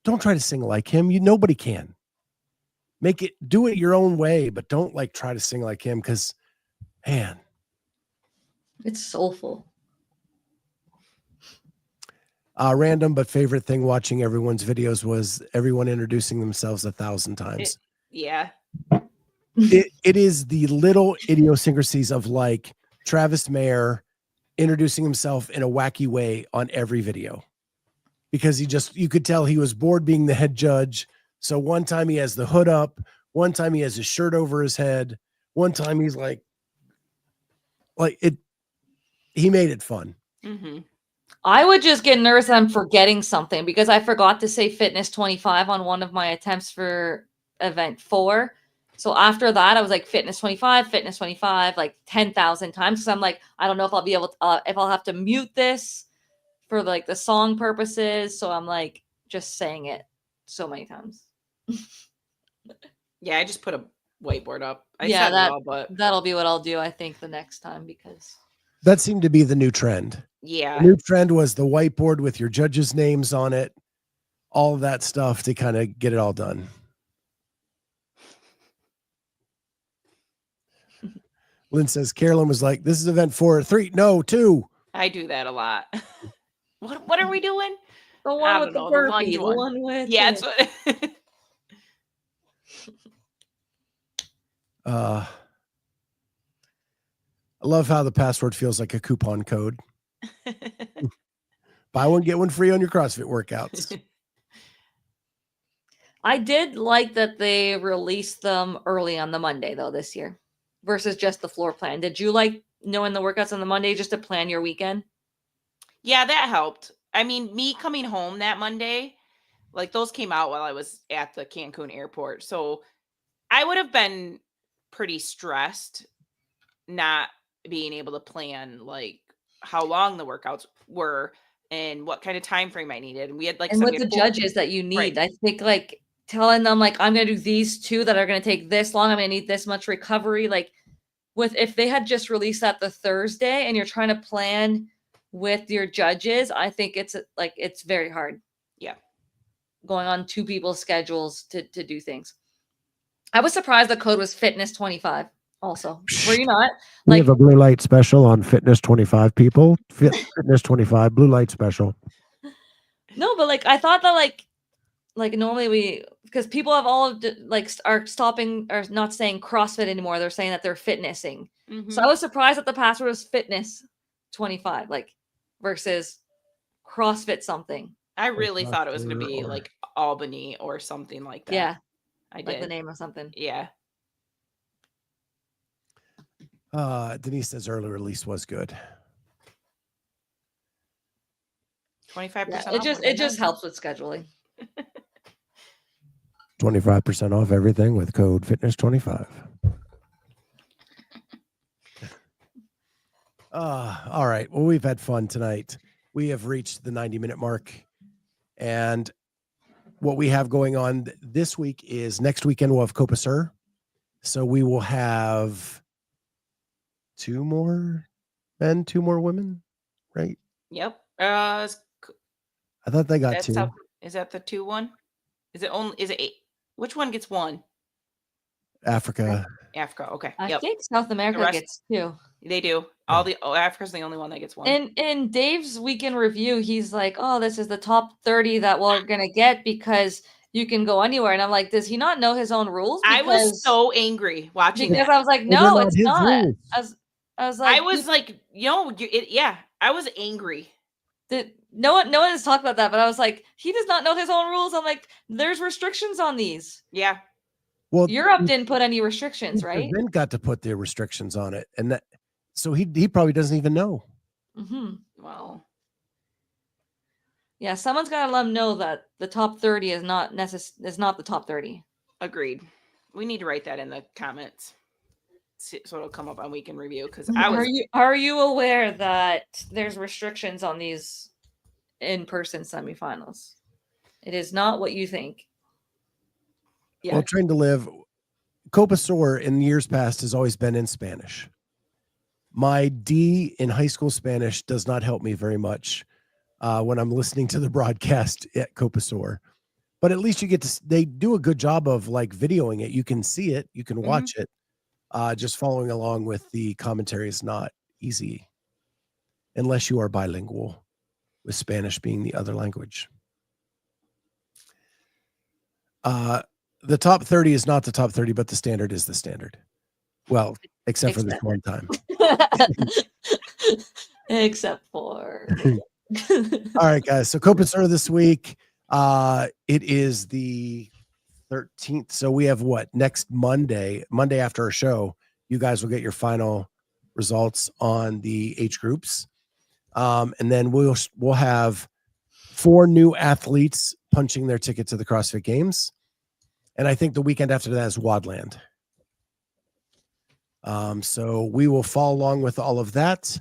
Don't try to sing like him. Nobody can. Do it your own way, but don't like try to sing like him because, man. It's soulful. Random, but favorite thing watching everyone's videos was everyone introducing themselves 1,000 times. Yeah. it is the little idiosyncrasies of like Travis Mayer introducing himself in a wacky way on every video, because you could tell he was bored being the head judge. So one time he has the hood up, one time he has his shirt over his head, one time he's like it. He made it fun. Mm-hmm. I would just get nervous that I'm forgetting something because I forgot to say fitness 25 on one of my attempts for event 4. So after that, I was like fitness 25, like 10,000 times. So I'm like, I don't know if I'll be able to, if I'll have to mute this for like the song purposes. So I'm like just saying it so many times. Yeah, I just put a whiteboard up. I said it all, but that'll be what I'll do, I think, the next time, because that seemed to be the new trend. Yeah. The new trend was the whiteboard with your judges' names on it, all of that stuff to kind of get it all done. Lynn says Carolyne was like, this is event 4 or 3. No, 2. I do that a lot. What are we doing? The one with the burpee. The one with it's what I love how the password feels like a coupon code. Buy one, get one free on your CrossFit workouts. I did like that they released them early on the Monday, though, this year versus just the floor plan. Did you like knowing the workouts on the Monday just to plan your weekend? Yeah, that helped. I mean, me coming home that Monday, like those came out while I was at the Cancun airport. So I would have been pretty stressed not being able to plan like how long the workouts were and what kind of time frame I needed. And we had like and with the judges that you need, right. I think like telling them like I'm gonna do these 2 that are gonna take this long, I'm gonna need this much recovery. Like if they had just released that the Thursday and you're trying to plan with your judges, I think it's very hard. Yeah. Going on 2 people's schedules to do things. I was surprised the code was fitness 25 also. Were you not? We have a blue light special on fitness 25 people. Fitness 25 blue light special. No, but like I thought that like normally because people have all like are stopping or not saying CrossFit anymore. They're saying that they're fitnessing. Mm-hmm. So I was surprised that the password was fitness 25 like versus CrossFit something. I really thought it was going to be like Albany or something like that. Yeah. I did. Like the name of something. Yeah. Denise says early release was good. 25% yeah, off. It just helps with scheduling. 25% off everything with code fitness25. All right. Well, we've had fun tonight. We have reached the 90-minute mark. And what we have going on this week is next weekend we'll have Copa Sur. So we will have 2 more men, 2 more women, right? Yep. I thought they got 2. Is that the 2 one? Is it 8? Which one gets 1? Africa. Okay. I think South America gets 2. They do. Africa's the only one that gets 1. In Dave's weekend review, he's like, "Oh, this is the top 30 that we're gonna get because you can go anywhere." And I'm like, "Does he not know his own rules?" I was so angry watching because that. I was like, "No, it's not." Rules. I was like, I was angry. No one has talked about that, but I was like, he does not know his own rules. I'm like, there's restrictions on these. Yeah. Well, Europe didn't put any restrictions, right? Then got to put the restrictions on it, and that so he probably doesn't even know. Mm-hmm. Well, yeah, someone's got to let him know that the top 30 is not the top 30. Agreed. We need to write that in the comments so it'll come up on weekend review. Because are you aware that there's restrictions on these in-person semifinals? It is not what you think. Yeah. Well, Train to Live, Copa Sur in years past has always been in Spanish. My D in high school Spanish does not help me very much when I'm listening to the broadcast at Copa Sur. But at least they do a good job of like videoing it. You can see it, you can watch it. Just following along with the commentary is not easy unless you are bilingual, with Spanish being the other language. the top 30 is not the top 30, but the standard is the standard. Well, except for this one time. Except for. All right, guys. So Cope and Stir this week. It is the 13th. So we have what? Next Monday after our show, you guys will get your final results on the age groups. And then we'll have 4 new athletes punching their ticket to the CrossFit Games. And I think the weekend after that is Wadland. So we will follow along with all of that.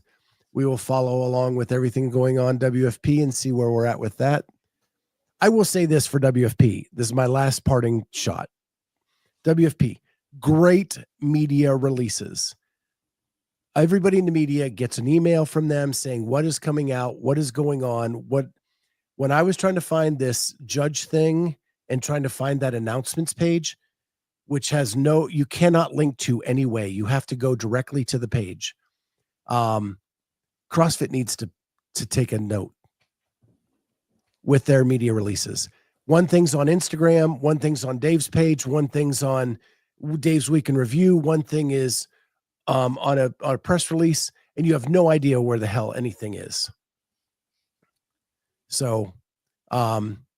We will follow along with everything going on WFP and see where we're at with that. I will say this for WFP. This is my last parting shot. WFP, great media releases. Everybody in the media gets an email from them saying what is coming out, what is going on. When I was trying to find this judge thing and trying to find that announcements page, which has you cannot link to any way. You have to go directly to the page. CrossFit needs to take a note with their media releases. One thing's on Instagram, one thing's on Dave's page, one thing's on Dave's Week in Review, one thing is on a press release, and you have no idea where the hell anything is. So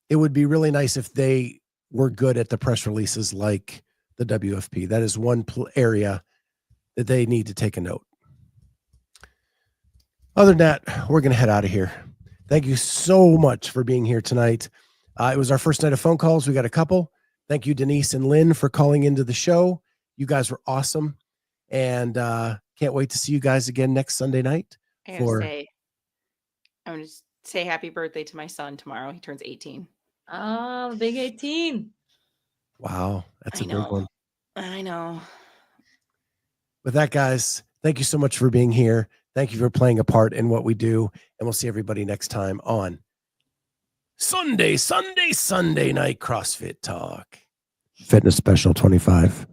it would be really nice if they were good at the press releases like the WFP. That is one area that they need to take a note. Other than that, we're going to head out of here. Thank you so much for being here tonight. It was our first night of phone calls. We got a couple. Thank you, Denise and Lynn, for calling into the show. You guys were awesome. And can't wait to see you guys again next Sunday night. I'm going to say happy birthday to my son tomorrow. He turns 18. Oh, big 18. Wow, that's a big one. I know. With that, guys, thank you so much for being here. Thank you for playing a part in what we do. And we'll see everybody next time on Sunday Night CrossFit Talk. Fitness Special 25.